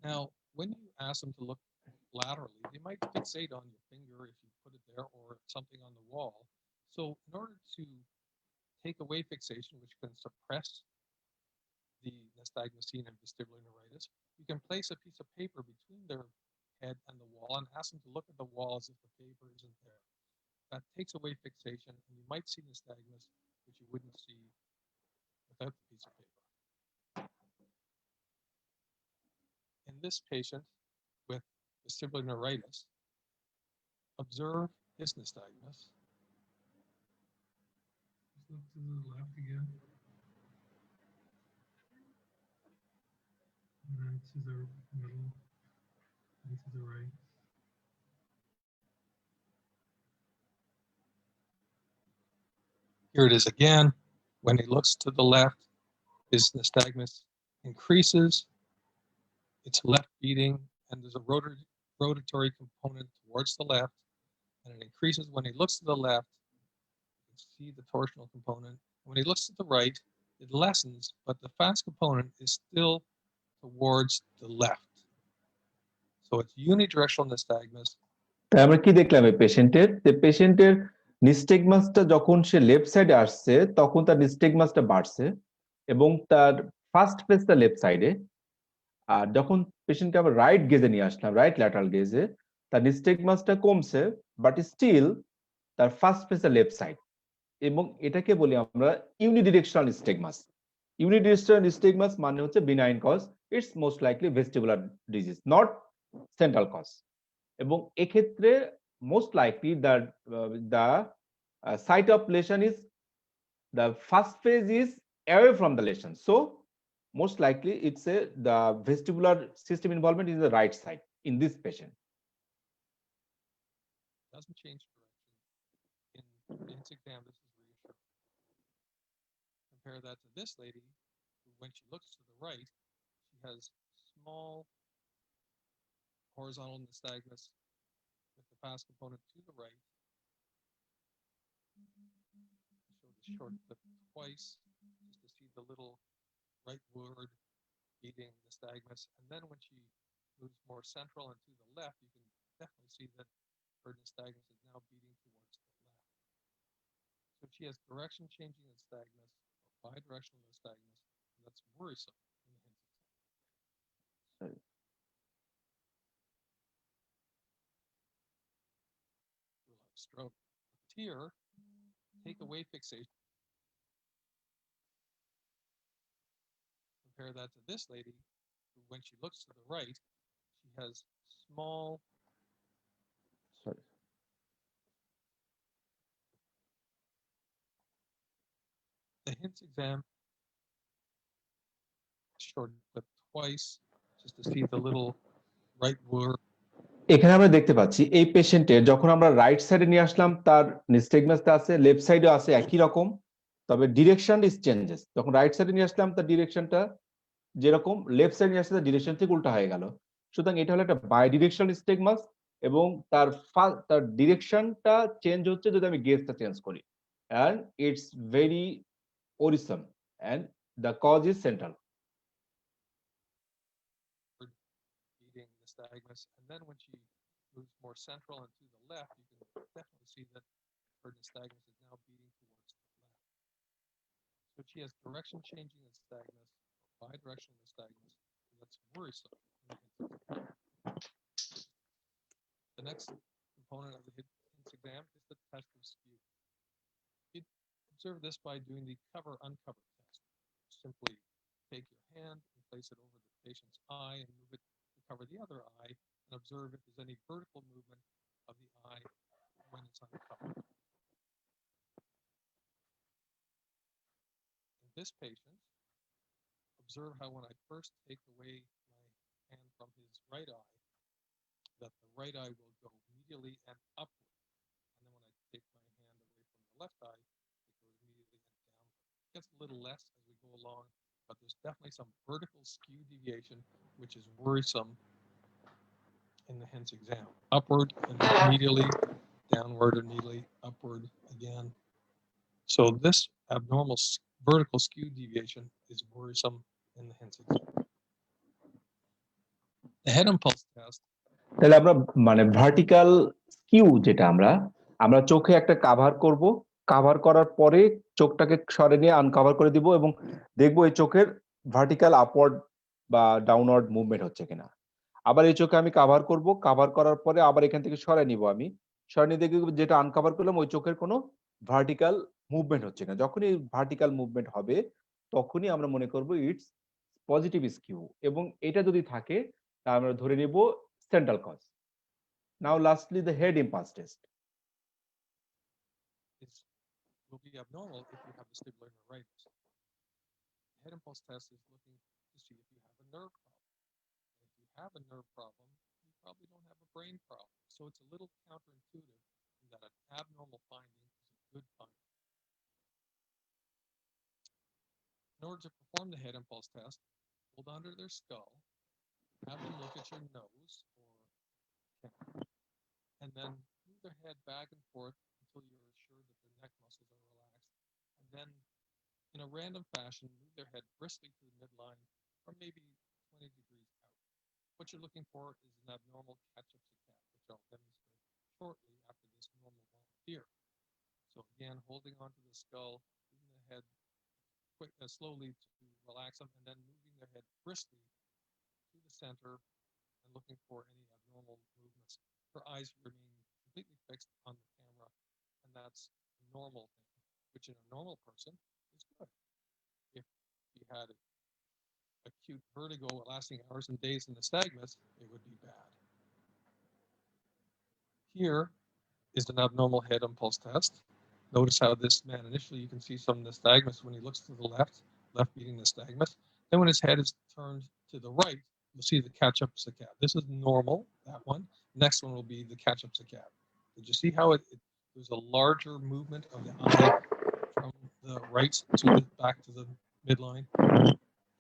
Now, when you ask them to look laterally, they might fixate on your finger if you put it there or something on the wall. So in order to take away fixation, which can suppress the nystagmus seen in vestibular neuritis, you can place a piece of paper between their head and the wall and ask them to look at the wall as if the paper isn't there. That takes away fixation, and you might see nystagmus, which you wouldn't see without the piece of paper. In this patient with vestibular neuritis, observe his nystagmus. Just look to the left again. And then to the middle, and to the right. Here it is again. When he looks to the left, his nystagmus increases. It's left beating, and there's a rotatory component towards the left, and it increases when he looks to the left. You can see the torsional component. When he looks to the right, it lessens, but the fast component is still towards the left. So it's unidirectional nystagmus. তাই আমরা কি দেখলাম এই পেশেন্টের নিস্টেগমাসটা যখন সে লেফট সাইডে আসছে তখন তার নিস্টেগমাসটা বাড়ছে এবং তার ফার্স্ট ফেজটা লেফট সাইডে, আর যখন পেশেন্টকে আমরা রাইট গেজে নিয়ে আসলাম, রাইট ল্যাটারাল গেজে, তার নিস্টেগমাসটা কমছে, বাট স্টিল তার ফার্স্ট ফেজটা লেফট সাইড, এবং এটাকে বলি আমরা ইউনিডিরেকশনাল নিস্টেগমাস। ইউনিডিরেকশনাল নিস্টেগমাস মানে হচ্ছে benign cause, it's most likely vestibular disease, not central cause. এবং এক্ষেত্রে most likely the site of lesion is the first phase is away from the lesion. So most likely it's the vestibular system involvement is the right side in this patient. Doesn't change direction. In the HINS exam, this is reassuring. Compare that to this lady, who, when she looks to the right, she has small horizontal nystagmus with the fast component to the right. Show the short clip twice, just to see the little right word beating nystagmus. And then when she moves more central and to the left, you can definitely see that her nystagmus is now beating towards the left. So she has direction changing nystagmus, or bidirectional nystagmus, and that's worrisome in the HINS exam. Sorry. Rule out stroke. Here, take away fixation. Compare that to this lady, who, when she looks to the right, she has small Sorry. the HINS exam short clip twice, just to see the little right word. এখানে আমরা দেখতে পাচ্ছি এই পেশেন্টের যখন আমরা রাইট সাইডে নিয়ে আসলাম তার নিস্টেগমাসটা আছে, লেফট সাইডে আছে একই রকম, তবে ডিরেকশন ইজ চেঞ্জেস। যখন রাইট সাইডে নিয়ে আসলাম তার ডিরেকশনটা যেরকম, লেফট সাইডে নিয়ে আসলে তার ডিরেকশন থেকে উল্টা হয়ে গেল। সুতরাং এটা হলো একটা বাই ডিরেকশনাল নিস্টেগমাস এবং তার ডিরেকশনটা চেঞ্জ হচ্ছে যদি আমি গেজটা চেঞ্জ করি, and it's very worrisome and the cause is central. Beating nystagmus, and then when she moves more central and to the left, you can definitely see that her nystagmus is now beating towards the left. So she has direction changing nystagmus, or bidirectional nystagmus, and that's worrisome in the HINS exam. The next component of the HINS exam is the test of skew. You observe this by doing the cover-uncover test. Simply take your hand and place it over the patient's eye and move it to cover the other eye, and observe if there's any vertical movement of the eye when it's uncovered. In this patient, observe how when I first take away my hand from his right eye, that the right eye will go medially and upward. And then when I take my hand away from the left eye, it goes medially and downward. It gets a little less as we go along, but there's definitely some vertical skew deviation, which is worrisome in the HINS exam. Upward and then medially, downward and medially, upward again. So this abnormal vertical skew deviation is worrisome in the HINS exam. The head impulse test. তাহলে আমরা মানে ভার্টিক্যাল স্কিউ যেটা আমরা চোখে একটা কাভার করব, কাভার করার পরে চোখটাকে সরে নিয়ে আনকাভার করে দিব এবং দেখবো এই চোখের ভার্টিক্যাল আপওয়ার্ড বা ডাউনওয়ার্ড মুভমেন্ট হচ্ছে কিনা। আবার এই চোখে আমি কাভার করব, কাভার করার পরে আবার এখান থেকে সরাই নিব, আমি সরাই নিয়ে দেখব যেটা আনকাভার করলাম ওই চোখের কোনো ভার্টিক্যাল মুভমেন্ট হচ্ছে না। যখনই ভার্টিক্যাল মুভমেন্ট হবে তখনই আমরা মনে করব ইটস পজিটিভ স্কিউ, এবং এটা যদি থাকে তাহলে আমরা ধরে নিব central cause. Now lastly, the head impulse test. Will be abnormal if you have vestibular neuritis. The head impulse test is looking to see if you have a nerve problem. And if you have a nerve problem, you probably don't have a brain problem. So it's a little counterintuitive in that an abnormal finding is a good finding. In order to perform the head impulse test, hold under their skull, have them look at your nose and then move their head back and forth until you're assured that their neck muscles are relaxed. And then, in a random fashion, move their head briskly to the midline, or maybe 20 degrees out. What you're looking for is an abnormal catch-up saccade, which I'll demonstrate shortly after this normal volunteer. So again, holding onto the skull, moving the head slowly to relax them, and then moving their head briskly to the center and looking for any abnormal movements. Her eyes remain completely fixed on the camera, and that's a normal thing, which in a normal person is good. If you had acute vertigo lasting hours and days in nystagmus, it would be bad. Here is an abnormal head impulse test. Notice how this man initially, you can see some nystagmus when he looks to the left beating nystagmus. Then when his head is turned to the right, you'll see the catch-up saccade. This is normal, that one. Next one will be the catch-up saccade. Did you see how there's a larger movement of the eye from the right to the back to the midline?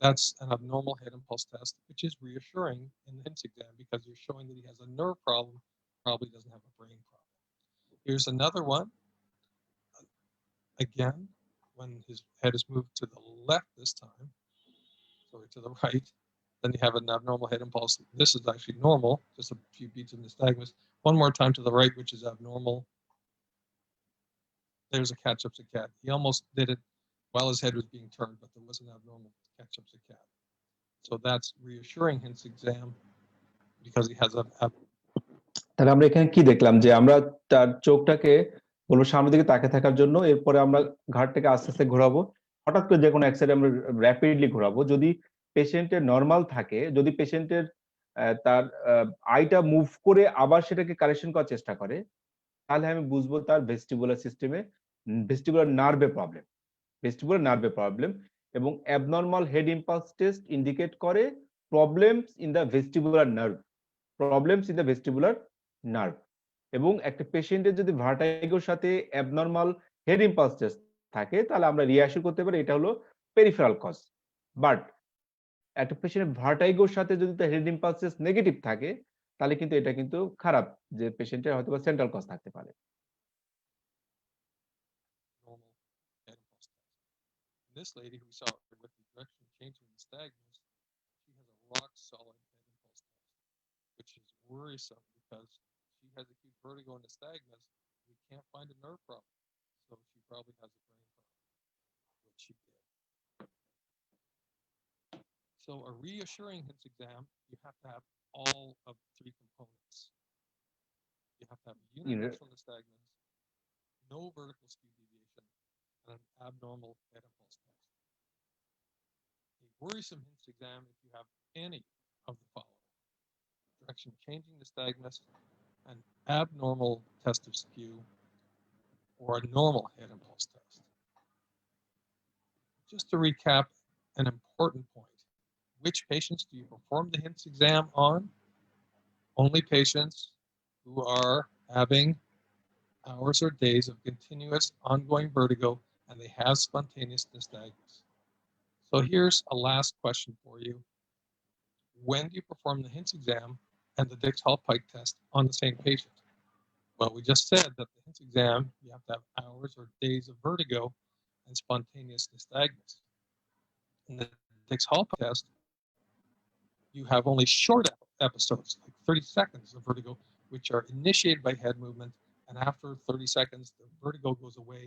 That's an abnormal head impulse test, which is reassuring in the HINTS exam because you're showing that he has a nerve problem, probably doesn't have a brain problem. Here's another one. Again, when his head is moved to the left this time, sorry, to the right, then you have an abnormal head impulse. This is actually normal, just a few beats of nystagmus. One more time to the right, which is abnormal. There's a catch-up saccade. He almost did it while his head was being turned, but there was an abnormal catch-up saccade. So that's reassuring HINTS exam because he has a তাহলে আমরা এখানে কি দেখলাম যে আমরা তার চোখটাকে বলবো সামনের দিকে তাকিয়ে থাকার জন্য, এরপরে আমরা ঘাড়টাকে আস্তে আস্তে ঘোরাবো, হঠাৎ করে যে কোনো এক সাইডে আমরা র্যাপিডলি ঘোরাবো। যদি পেশেন্টের নর্মাল থাকে, যদি পেশেন্টের তার আইটা মুভ করে আবার সেটাকে কারেকশন করার চেষ্টা করে, তাহলে আমি বুঝবো তার ভেস্টিবুলার সিস্টেমে ভেস্টিবুলার নার্ভে প্রবলেম। এবং abnormal head impulse test indicate করে problems in the vestibular nerve. এবং একটা পেশেন্টের যদি ভার্টাইগোর সাথে অ্যাবনর্মাল হেড ইম্পালস টেস্ট থাকে, তাহলে আমরা রিঅ্যাসিওর করতে পারি এটা হলো পেরিফেরাল কজ। বাট একটা পেশেন্টের ভার্টাইগোর সাথে যদি তার হেড ইম্পালস টেস্ট নেগেটিভ থাকে, তাহলে কিন্তু এটা কিন্তু খারাপ, যে পেশেন্টের হয়তো সেন্ট্রাল কজ থাকতে পারে। normal head impulse test. This lady who we saw with the direction changing nystagmus, she has a rock solid head impulse test, which is worrisome because she has acute vertigo and nystagmus. We can't find a nerve problem, so she probably has a brain problem, which she did. So a reassuring HINTS exam, you have to have all of the three components. You have to have universal nystagmus, no vertical skew deviation, and an abnormal head impulse test. A worrisome HINTS exam if you have any of the following: direction changing nystagmus, an abnormal test of skew, or a normal head impulse test. Just to recap an important point, which patients do you perform the HINTS exam on? Only patients who are having hours or days of continuous ongoing vertigo and they have spontaneous nystagmus. So here's a last question for you. When do you perform the HINTS exam and the Dix-Hallpike test on the same patient? Well, we just said that the HINTS exam, you have to have hours or days of vertigo and spontaneous nystagmus. In the Dix-Hallpike test, you have only short episodes, like 30 seconds of vertigo, which are initiated by head movement, and after 30 seconds, the vertigo goes away,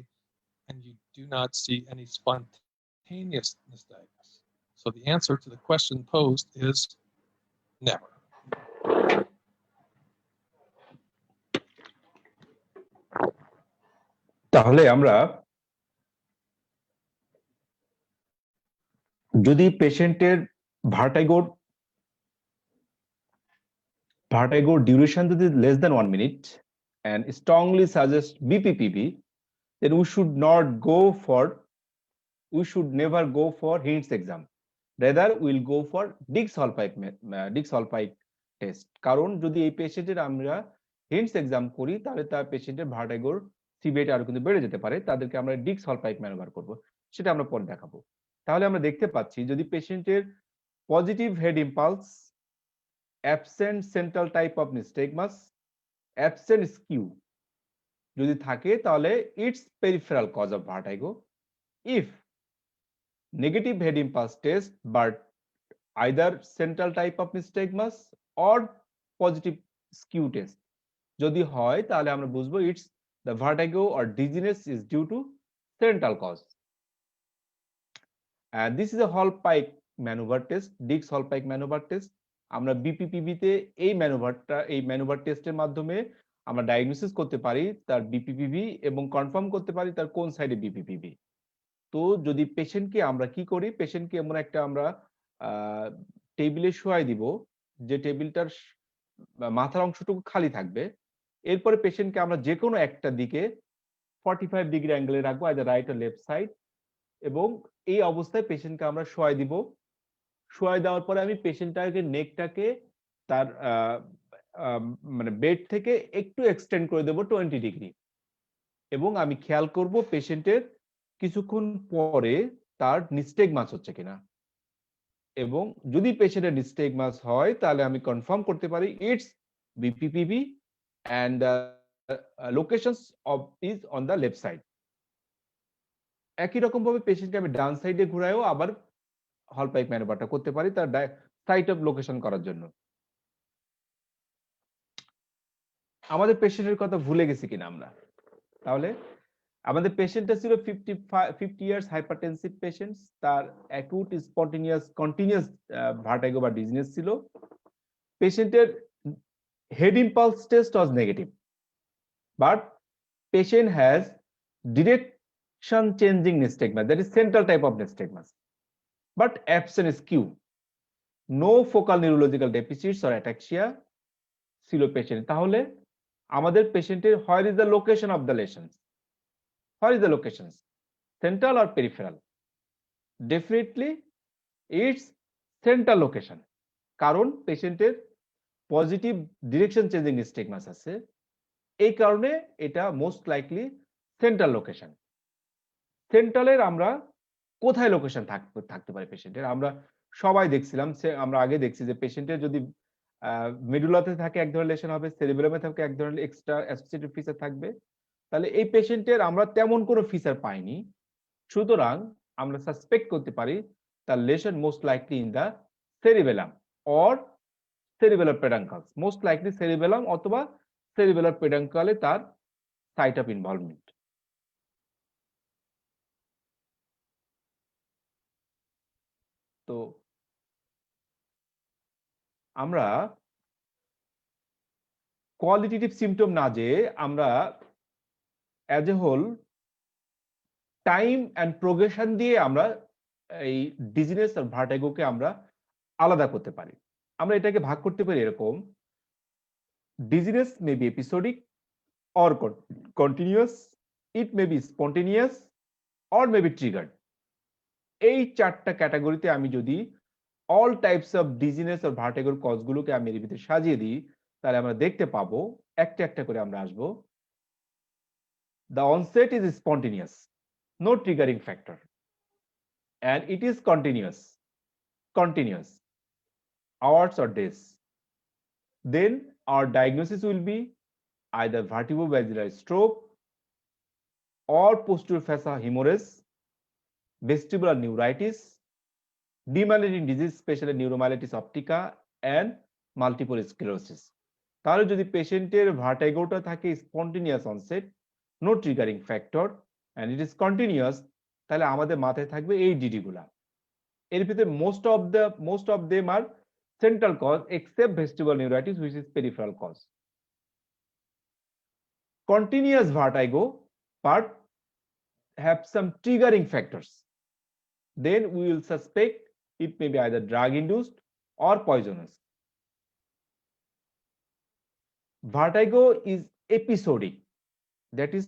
and you do not see any spontaneous nystagmus. So the answer to the question posed is never. তাহলে আমরা যদি পেশেন্টের ভার্টাইগোর ডিউরেশন যদি less than 1 minute and strongly suggest BPPV, then we should never go for HINTS exam. Rather we'll go for Dix-Hallpike test. কারণ যদি এই পেশেন্টের আমরা HINTS এক্সাম করি, তাহলে তার পেশেন্টের ভার্টাইগোর সিভিয়ারিটি আরো কিন্তু বেড়ে যেতে পারে, তাদেরকে আমরা Dix-Hallpike ম্যানুভার করব, সেটা আমরা পরে দেখাবো। তাহলে আমরা দেখতে পাচ্ছি যদি পেশেন্টের positive head impulse, absent central type of nystagmus, absent skew যদি থাকে, তাহলে it's peripheral cause of vertigo. If negative head impulse test but either central type of nystagmus or positive skew test যদি হয়, তাহলে আমরা বুঝবো it's the vertigo or dizziness is due to central cause. And this is a Hallpike maneuver test, Dix-Hallpike maneuver test. আমরা BPPV তে এই ম্যানুভার টেস্টের মাধ্যমে আমরা ডায়াগনোসিস করতে পারি তার BPPV এবং কনফার্ম করতে পারি তার কোন সাইডে BPPV। তো যদি পেশেন্টকে আমরা কি করি, পেশেন্টকে এমন একটা আমরা টেবিলে শোয়াই দিব যে টেবিলটার মাথার অংশটুকু খালি থাকবে, এরপরে পেশেন্টকে আমরা যে কোনো একটা দিকে 45 ডিগ্রি অ্যাঙ্গেলে রাখবো, আইদার রাইট আর লেফট সাইড, এবং এই অবস্থায় পেশেন্টকে আমরা শোয়াই দিব। শোয়াই দেওয়ার পরে আমি পেশেন্টটাকে নেকটাকে তার মানে বেড থেকে একটু এক্সটেন্ড করে দেবো 20 ডিগ্রি, এবং আমি খেয়াল করব পেশেন্টের কিছুক্ষণ পরে তার নিস্টেগমাস হচ্ছে কিনা, এবং যদি পেশেন্টের নিস্টেগমাস হয় তাহলে আমি কনফার্ম করতে পারি it's বিপিপিবি and locations of is on the left side. একই রকম ভাবে পেশেন্টকে আমি ডান সাইডে ঘুরায়ও আবার হল পাইপ ম্যানুভারটা করতে পারি তার সাইট অফ লোকেশন করার জন্য। আমাদের পেশেন্টের কথা ভুলে গেছি কিনা আমরা? তাহলে আমাদের পেশেন্টটা ছিল 50 ইয়ার্স হাইপারটেনসিভ পেশেন্টস, তার অ্যাকুট স্পন্টেনিয়াস কন্টিনিউয়াস ভার্টিগো বা ডিজনেস ছিল। পেশেন্টের head impulse test was negative, but patient has direction changing nystagmus, that is central type of nystagmus, but absent skew, no focal neurological deficits or ataxia ছিল patient। তাহলে আমাদের পেশেন্টের where is the location of the lesions, where is the locations, central or peripheral? Definitely it's central location, কারণ পেশেন্টের পজিটিভ ডিরেকশন চেঞ্জিং নিস্টেগমাস আছে, এই কারণে এটা মোস্ট লাইকলি সেন্ট্রাল লোকেশন। সেন্ট্রালের আমরা কোথায় লোকেশন থাকতে পারে পেশেন্টের? আমরা সবাই দেখছিলাম, আমরা আগে দেখছি যে পেশেন্টের যদি মেডুলাতে থাকে এক ধরনের লেশন হবে, সেরিবেলামে থাকে এক ধরনের এক্সট্রা অ্যাসোসিয়েটেড ফিচার থাকবে। তাহলে এই পেশেন্টের আমরা তেমন কোনো ফিচার পাইনি, সুতরাং আমরা সাসপেক্ট করতে পারি তার lesion most likely in the cerebellum or cerebellar peduncles, most likely cerebellum অথবা cerebellar peduncle তার সাইট অফ ইনভলভমেন্ট। তো আমরা কোয়ালিটেটিভ সিম্পটম না যে আমরা as a whole time and progression দিয়ে আমরা এই ডিজিনেস আর ভার্টিগোকে আমরা আলাদা করতে পারি। আমরা এটাকে ভাগ করতে পারি এরকম, dizziness may be episodic or continuous, it may be spontaneous or may be triggered। এই চারটা ক্যাটাগরিতে আমি যদি অল টাইপস অফ ডিজিনেস আর ভার্টিগোর কজগুলোকে আমি এর ভিতরে সাজিয়ে দিই, তাহলে আমরা দেখতে পাবো একটা একটা করে আমরা আসবো। The onset is spontaneous, no triggering factor, and it is continuous hours or days। Then our diagnosis will be either vertebrovascular stroke or posterior fascia hemorrhage, vestibular neuritis, demyelinating disease, especially neuromyelitis optica and multiple sclerosis। তাহলে যদি পেশেন্টের ভার্টিগোটা থাকে spontaneous onset, no triggering factor, and it is continuous, তাহলে আমাদের মাথায় থাকবে এই ডিডি গুলা। এর ভিতরে most of them are central cause except vestibular neuritis which is peripheral cause। Continuous vertigo but have some triggering factors, then we will suspect it may be either drug induced or poisonous। Vertigo is episodic, that is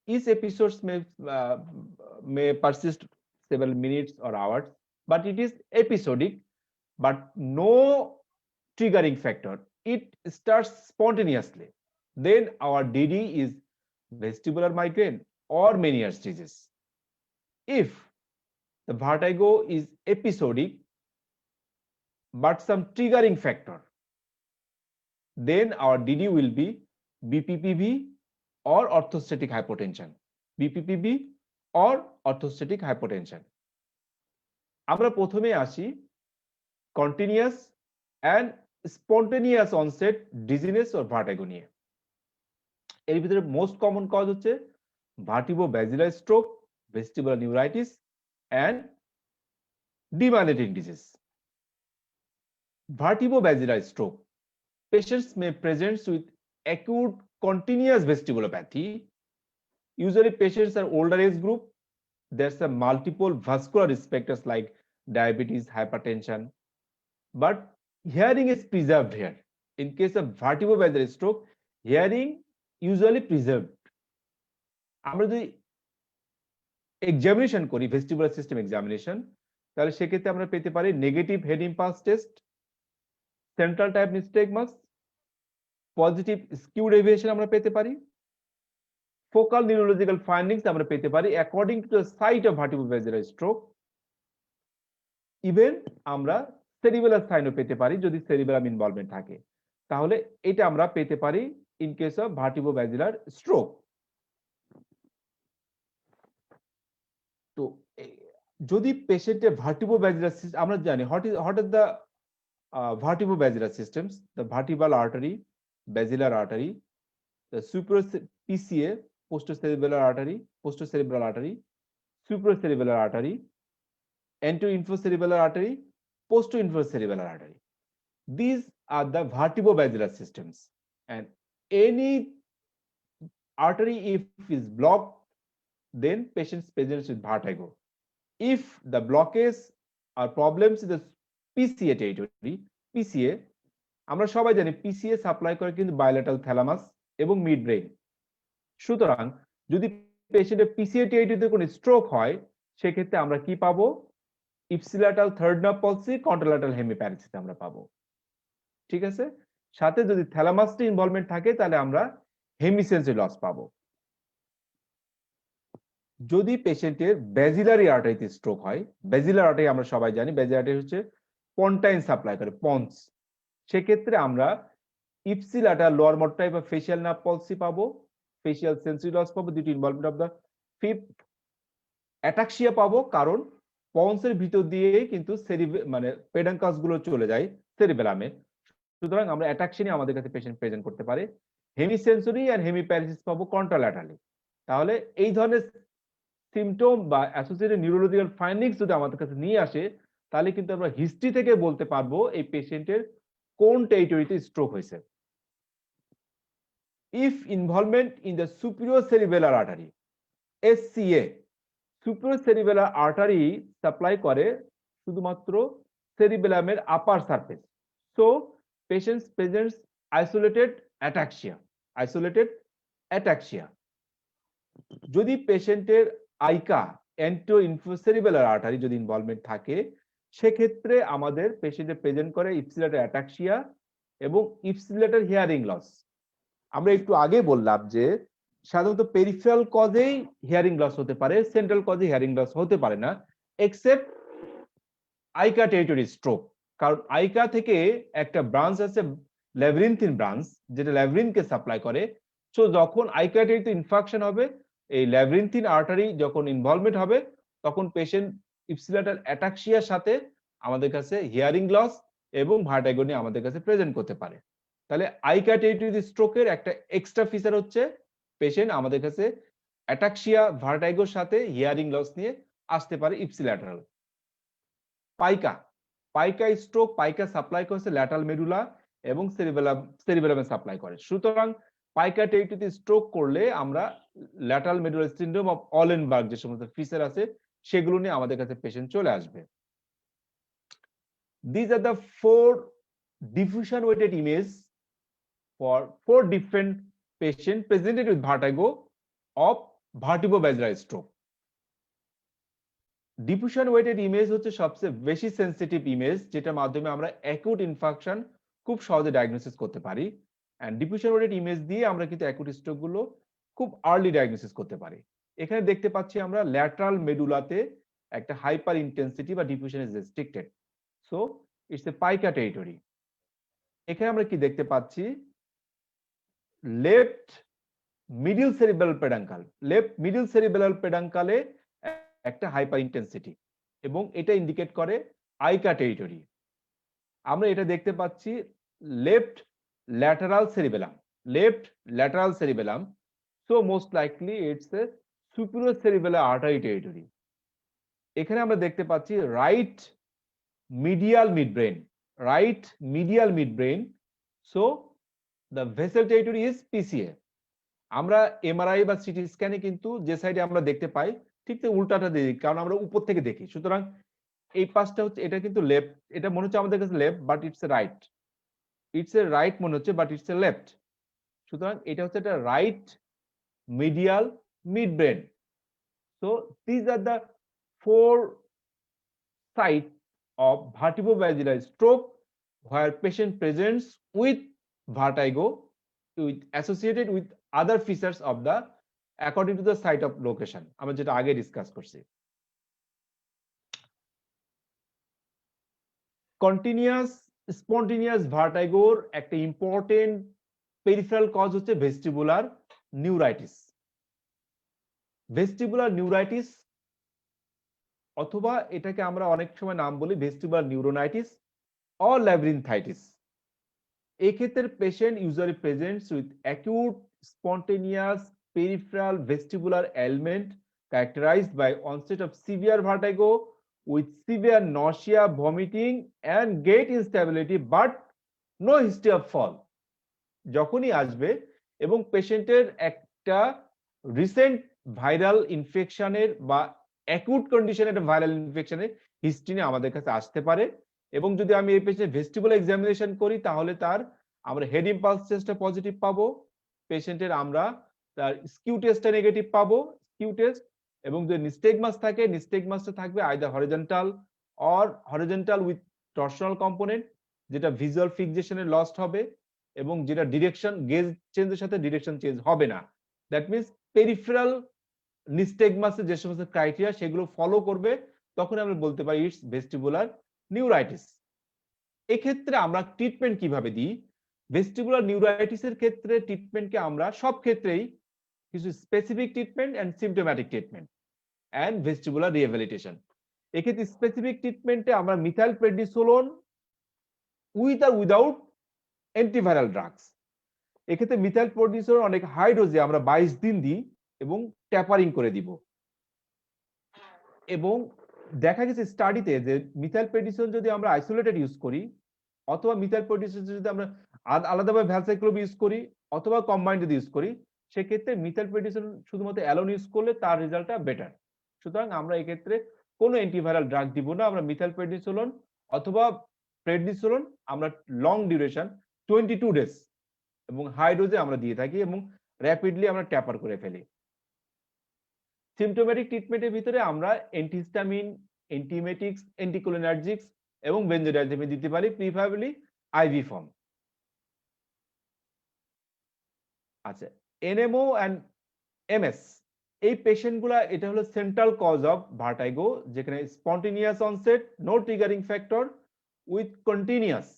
each episodes may persist several minutes or hours, but it is episodic, but no triggering factor, it starts spontaneously, then our DD is vestibular migraine or Meniere's disease। If the vertigo is episodic but some triggering factor, then our DD will be BPPV or orthostatic hypotension, BPPV or orthostatic hypotension। আমরা প্রথমে আসি continuous and spontaneous onset dizziness or vertigo নিয়ে। এর ভিতরে মোস্ট কমন কজ হচ্ছে vertebrobasilar stroke, vestibular neuritis and demyelinating disease। Vertebrovascular stroke, patients may present with acute continuous vestibulopathy. Usually patients are older age group, there's a multiple vascular risk factors like diabetes, hypertension, but hearing is preserved here। In case of vertebrovascular stroke, hearing usually preserved, আমরা যদি এক্সামিনেশন করি ভেস্টিবুলার সিস্টেম এক্সামিনেশন, তাহলে সেক্ষেত্রে আমরা পেতে পারি negative head impulse test, central type nystagmus, positive skew deviation আমরা পেতে পারি, ফোকাল নিউরোলজিক্যাল ফাইন্ডিংস আমরা পেতে পারি according to the site of vertebrobasilar stroke. Even আমরা সেরিবেলার সাইনও পেতে পারি যদি সেরিবেলাম ইনভলভমেন্ট থাকে। তাহলে এটা আমরা পেতে পারি in case of vertebrobasilar stroke. তো যদি পেশেন্টের ভার্টিব্রোভেসিকুলার সিস্টেম, আমরা জানি what is the vertebrovascular systems, the vertebral artery, basilar artery, the PCA, postocerebellar artery, postocerebral artery, supracerebellar artery, anteroinfocerebellar artery, postoinfocerebellar artery. These are the vertebrovascular systems, and any artery if is blocked, then patients presents with vertigo. If the blockage or problems in the PCA territory, PCA আমরা সবাই জানি PCA সাপ্লাই করে কিন্তু বাইলেটারাল থ্যালামাস এবং মিড ব্রেইন। সুতরাং যদি পেশেন্টের PCA টেরিটরিতে কোনো স্ট্রোক হয়, সেক্ষেত্রে আমরা কি পাবো? ইপসিল্যাটারাল থার্ড নার্ভ পলসি, কন্ট্রাল্যাটারাল হেমিপ্যারেসিস আমরা পাবো। ঠিক আছে, সাথে যদি থ্যালামাসটি ইনভলভমেন্ট থাকে তাহলে আমরা হেমিসেন্সরি লস পাবো। যদি পেশেন্টের ব্যাজিলারি আর্টারিতে স্ট্রোক হয়, ব্যাজিলার আর্টারি আমরা সবাই জানি ব্যাজিলার আর্টারি হচ্ছে পন্টাইন সাপ্লাই করে, পন্স, সেক্ষেত্রে আমরা ipsilateral lower motor type of facial nerve palsy পাবো, ফেশিয়াল সেন্সরি লস পাবো, due to involvement of the fifth ataxia পাবো, কারণ পন্সের ভিতর দিয়ে কিন্তু মানে পেডাঙ্কাস গুলো চলে যায় সেরিবেলামে। সুতরাং আমরা অ্যাটাক্সিয়া আমাদের কাছে পেশেন্ট প্রেজেন্ট করতে পারে। হেমিসেন্সরি আর হেমিপ্যারেসিস পাবো কন্ট্রাল্যাটারালি। তাহলে এই ধরনের সিমটম বা অ্যাসোসিয়েটেড নিউরোলজিক্যাল ফাইন্ডিংস যদি আমাদের কাছে নিয়ে আসে, তাহলে কিন্তু আমরা হিস্ট্রি থেকে বলতে পারবো এই পেশেন্টের কোন টেরিটরিতে স্ট্রোক হয়েছে। If involvement in the superior cerebellar artery, SCA, superior cerebellar artery supply করে শুধুমাত্র সেরিবেলামের upper surface, so patients presents isolated ataxia. যদি পেশেন্টের আইকা, অ্যান্টেরোইনফোসেরিবেলার আর্টারি যদি ইনভলভমেন্ট থাকে, সেক্ষেত্রে আমাদের পেশেন্টের প্রেজেন্ট করে ইপসিলেটার অ্যাটাক্সিয়া এবং ইপসিলেটার হিয়ারিং লস। আমরা একটু আগে বললাম যে সাধারণত পেরিফেরাল কজেই হিয়ারিং লস হতে পারে, সেন্ট্রাল কজে হিয়ারিং লস হতে পারে না, এক্সেপ্ট আইকা টেরিটরি স্ট্রোক। কারণ আইকা থেকে একটা ব্রাঞ্চ আছে ল্যাবরিনথিন ব্রাঞ্চ, যেটা ল্যাবরিনকে সাপ্লাই করে। সো যখন আইকা টেরিটরি ইনফাকশন হবে, এই ল্যাবরিনথিন আর্টারি যখন ইনভলভমেন্ট হবে, তখন পেশেন্ট ইপসিলেটার অ্যাটাক্সিয়ার সাথে আমাদের কাছে হিয়ারিং লস এবং ভার্টিগো নিয়ে আমাদের কাছে প্রেজেন্ট করতে পারে। তাহলে আইকা টেরিটরি স্ট্রোকের একটা এক্সট্রা ফিচার হচ্ছে পেশেন্ট আমাদের কাছে অ্যাটাক্সিয়া, ভার্টিগোর সাথে হিয়ারিং লস নিয়ে আসতে পারে ইপসিল্যাটারাল। পাইকা স্ট্রোক, পাইকা সাপ্লাই করছে ল্যাটারাল মেডুলা এবং সেরিবেলামে সাপ্লাই করে। সুতরাং পাইকা টেরিটরিতে স্ট্রোক করলে আমরা ল্যাটারাল মেডুলার সিনড্রোম অফ অলেনবার্গ যে সমস্ত ফিচার আছে সেগুলো নিয়ে আমাদের কাছে পেশেন্ট চলে আসবে। These are the 4 diffusion weighted images for 4 different patients presented with vertigo of vertebrovascular stroke. Diffusion weighted image হচ্ছে সবচেয়ে বেশি সেনসিটিভ ইমেজ, যেটার মাধ্যমে আমরা অ্যাকুট ইনফাকশন খুব সহজে ডায়াগনোসিস করতে পারি। এন্ড ডিফিউশন ওয়েটেড ইমেজ দিয়ে আমরা কিন্তু অ্যাকুট স্ট্রোক গুলো খুব আর্লি ডায়াগনোসিস করতে পারি। এখানে দেখতে পাচ্ছি আমরা ল্যাটারাল মেডুলাতে একটা হাইপার ইন্টেন্সিটি বা diffusion is restricted, so it's a PICA territory. এখানে আমরা কি দেখতে পাচ্ছি? লেফট মিডল সেরিবেরাল পেডাঙ্কালে একটা হাইপার ইন্টেন্সিটি, এবং এটা ইন্ডিকেট করে আইকা টেরিটরি। আমরা এটা দেখতে পাচ্ছি left lateral cerebellum, so most likely it's a superior cerebellar artery territory. এখানে আমরা দেখতে পাচ্ছি right medial midbrain, so the vessel territory is PCA। আমরা এমআরআই বা সিটি স্ক্যানে কিন্তু যে সাইডে আমরা দেখতে পাই ঠিক উল্টাটা দেখি, কারণ আমরা উপর থেকে দেখি। সুতরাং এই পাশটা হচ্ছে, এটা কিন্তু লেফট, এটা মনে হচ্ছে আমাদের কাছে left, but it's a right মনে হচ্ছে, বাট ইটস এ লেফট। সুতরাং এটা হচ্ছে একটা right medial midbrain. So these are the 4 sites of vertebrovascular stroke where patient presents with vertigo associated with other features of the according to the site of location. আমরা যেটা আগে ডিসকাস করছি। কন্টিনিউয়াস স্পন্টেনিয়াস ভার্টিগোর একটা ইম্পর্টেন্ট পেরিফেরাল কজ হচ্ছে ভেস্টিবুলার নিউরাইটিস। ভেস্টিবুলার নিউরাইটিস অথবা এটাকে আমরা অনেক সময় নাম বলি ভেস্টিবুলার নিউরোনাইটিস অর ল্যাব্রিনথাইটিস। এই ক্ষেত্রে patient usually presents with acute spontaneous peripheral vestibular ailment characterized by onset of severe vertigo with severe nausea, vomiting and gait instability but no history of fall. যখনই আসবে এবং পেশেন্টের একটা রিসেন্ট ভাইরাল ইনফেকশনের বা অ্যাকিউট কন্ডিশনের একটা ভাইরাল ইনফেকশনের হিস্ট্রি নিয়ে আমাদের কাছে আসতে পারে এবং যদি আমি এই পেশেন্টের ভেস্টিবুলার এক্সামিনেশন করি তাহলে তার আমরা হেড ইম্পালস টেস্টে পজিটিভ পাবো, পেশেন্টের আমরা তার স্কিউ টেস্টে নেগেটিভ পাবো, স্কিউ টেস্ট, এবং যদি নিস্টেগমাস থাকে নিস্টেগমাসটা থাকবে either horizontal or horizontal with টর্শনাল component যেটা ভিজুয়াল ফিক্সেশনে লস্ট হবে এবং যেটা ডিরেকশন গেজ চেঞ্জের সাথে ডিরেকশন চেঞ্জ হবে না। দ্যাট মিনস পেরিফেরাল নিস্টেগমাসের যে সমস্ত ক্রাইটেরিয়া সেগুলো ফলো করবে, তখন আমরা বলতে পারি ইটস ভেস্টিবুলার নিউরাইটিস। এক্ষেত্রে আমরা ট্রিটমেন্ট কিভাবে দিই? ভেস্টিবুলার নিউরাইটিসের ক্ষেত্রে ট্রিটমেন্টকে আমরা সব ক্ষেত্রেই কিছু specific treatment and symptomatic treatment and vestibular rehabilitation. এক্ষেত্রে স্পেসিফিক ট্রিটমেন্টে আমরা মিথাইল প্রেডনিসোলোন উইথ আর উইদাউট অ্যান্টিভাইরাল ড্রাগস। এক্ষেত্রে মিথাইল প্রেডনিসোলোন অনেক হাই ডোজে আমরা 22 দিন দিই এবং ট্যাপারিং করে দিব। এবং দেখা গেছে স্টাডিতে যে মিথাইল প্রেডনিসোলোন যদি আমরা আইসোলেটেড ইউজ করি অথবা মিথাইল প্রেডনিসোলোন যদি আমরা আলাদাভাবে ভ্যালসাইক্লোভ ইউজ করি অথবা কম্বাইন্ড যদি ইউজ করি, সেক্ষেত্রে মিথাইল প্রেডনিসোলোন শুধুমাত্র অ্যালোন ইউজ করলে তার রেজাল্টটা বেটার। সুতরাং আমরা এক্ষেত্রে কোনো অ্যান্টিভাইরাল ড্রাগ দিব না, আমরা মিথাইল প্রেডনিসোলোন অথবা প্রেডনিসোলোন আমরা লং ডিউরেশন 22 ডেজ এবং হাই ডোজে আমরা দিয়ে থাকি এবং র্যাপিডলি আমরা ট্যাপার করে ফেলি। সিম্পটোম্যাটিক ট্রিটমেন্টের ভিতরে আমরা অ্যান্টিহিস্টামিন, অ্যান্টিমেটিক্স, অ্যান্টিকোলিনার্জিক্স এবং বেনজোডাইজাপিন দিতে পারি, প্রিফারেবলি আইভি ফর্ম। আচ্ছা, এনএমও এন্ড এমএস এই পেশেন্টগুলা এটা হলো সেন্ট্রাল কজ অফ ভার্টিগো, যেখানে spontaneous onset, no triggering factor with continuous.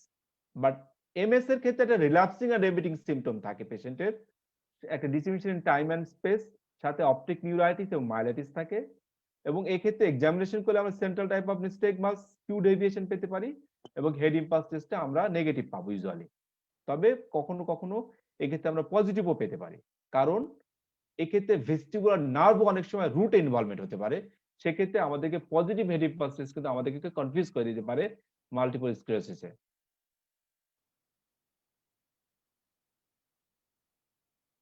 But MS এর ক্ষেত্রে একটা রিল্যাপসিং আর রেমিটিং সিম্পটম থাকে পেশেন্টের, একটা distribution in time and space, সাথে অপটিক নিউরাইটিস এবং মাইলাইটিস থাকে। এবং এই ক্ষেত্রে এক্সামিনেশন করলে আমরা central type of nystagmus, skew deviation পেতে পারি এবং হেড ইম্পালস টেস্টে আমরা নেগেটিভ পাবো ইউজুয়ালি। তবে কখনো কখনো এক্ষেত্রে আমরা পজিটিভও পেতে পারি, কারণ এক্ষেত্রে ভেস্টিবুলার নার্ভ অনেক সময় রুট ইনভলভমেন্ট হতে পারে। সেক্ষেত্রে আমাদেরকে পজিটিভ হেড ইম্পালস টেস্ট কিন্তু আমাদেরকে কনফিউজ করে দিতে পারে মাল্টিপল স্ক্লেরোসিসে।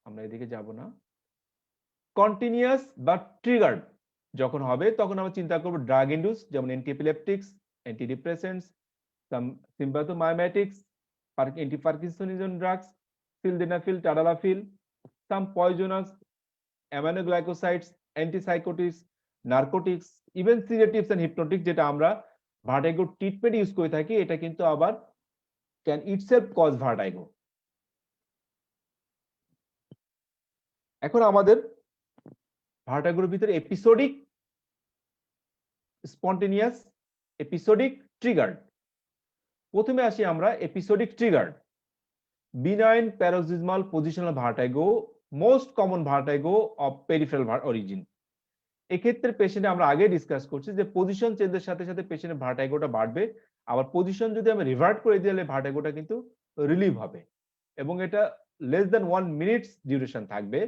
আমরা এদিকে যাব না। কন্টিনিউয়াস বা ট্রিগার্ড যখন হবে তখন আমরা চিন্তা করব ড্রাগ ইন্ডিউস, যেমন antiepileptics, antidepressants, some sympathomimetics, antiparkinsonism drugs, sildenafil, tadalafil, some poisonous aminoglycosides, antipsychotics, narcotics, even sedatives and hypnotics, যেটা আমরা ভার্টিগো ট্রিটমেন্ট ইউজ করে থাকি, এটা কিন্তু আবার ক্যান ইটসেলফ কজ ভার্টিগো। এখন আমাদের ভার্টিগোর ভিতরে এপিসোডিক, স্পন্টেনিয়াস, এপিসোডিক, ট্রিগার্ড। প্রথমে আসি আমরা episodic triggered. Benign paroxysmal positional vertigo, most common vertigo of peripheral origin. এক্ষেত্রে পেশেন্টে আমরা আগে ডিসকাস করছি যে পজিশন চেঞ্জের সাথে সাথে পেশেন্টের ভার্টিগোটা বাড়বে, আবার পজিশন যদি আমরা রিভার্ট করে দিলে ভার্টিগোটা কিন্তু রিলিভ হবে এবং এটা লেস দ্যান 1 মিনিটস ডিউরেশন থাকবে।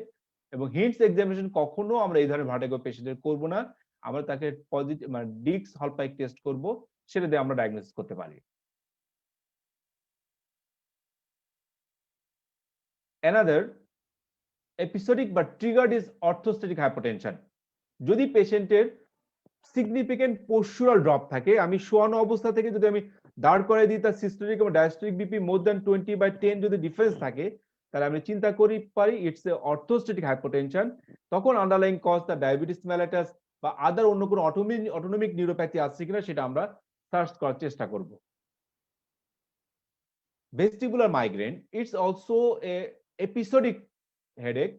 এবং হিন্টস এক্সামিনেশন কখনো আমরা এই ধরনের ভার্টিগো পেশেন্টের করব না, আমরা তাকে পজিটিভ মানে ডিক্স হলপাইক টেস্ট করব, সেটা দিয়ে আমরা ডায়াগনোসিস করতে পারি। Another episodic but triggered is orthostatic hypotension. যদি পেশেন্টের সিগনিফিকেন্ট পোস্চুরাল ড্রপ থাকে, আমি শোয়ানো অবস্থা থেকে যদি আমি দাঁড় করে দিই, তার সিস্টোলিক এবং ডায়াস্টোলিক বিপি মোর দ্যান 20/10 যদি ডিফারেন্স থাকে, তাহলে আমি চিন্তা করি পারি ইটস এ অর্থোস্টেটিক হাইপোটেনশন, তখন underlying cause the diabetes mellitus বা আদার অন্য কোনো অটোনমিক নিউরোপ্যাথি আছে কিনা সেটা আমরা সার্চ করার চেষ্টা করব। Vestibular migraine, it's also a episodic headache,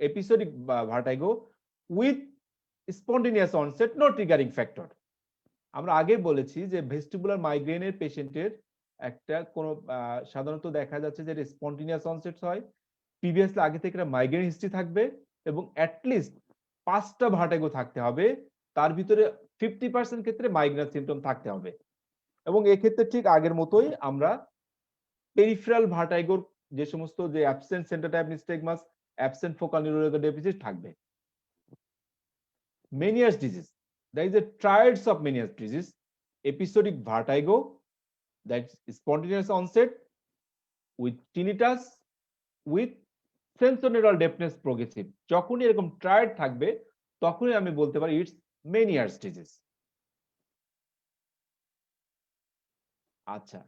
episodic vertigo with spontaneous onset, no triggering factor. আমরা আগে বলেছি যে ভেস্টিবুলার মাইগ্রেনের পেশেন্টের একটা কোন সাধারণত দেখা যাচ্ছে যে স্পন্টেনিয়াস অনসেট হয়, প্রিভিয়াসলি আগে থেকে একটা মাইগ্রেন হিস্ট্রি থাকবে এবং অ্যাটলিস্ট 5টা ভার্টাইগো থাকতে হবে, তার ভিতরে 50% ক্ষেত্রে মাইগ্রেন সিম্পটম থাকতে হবে। এবং এক্ষেত্রে ঠিক আগের মতোই আমরা পেরিফেরাল ভার্টাইগোর যে সমস্ত যে absent center type nystagmus, absent focal neurological deficit থাকবে। Meniere's disease, there is a triads of Meniere's disease: episodic vertigo, that's spontaneous onset with tinnitus with sensorineural deafness progressive। যখনই এরকম ট্রায়াড থাকবে তখনই আমি বলতে পারি ইটস Meniere's disease। আচ্ছা,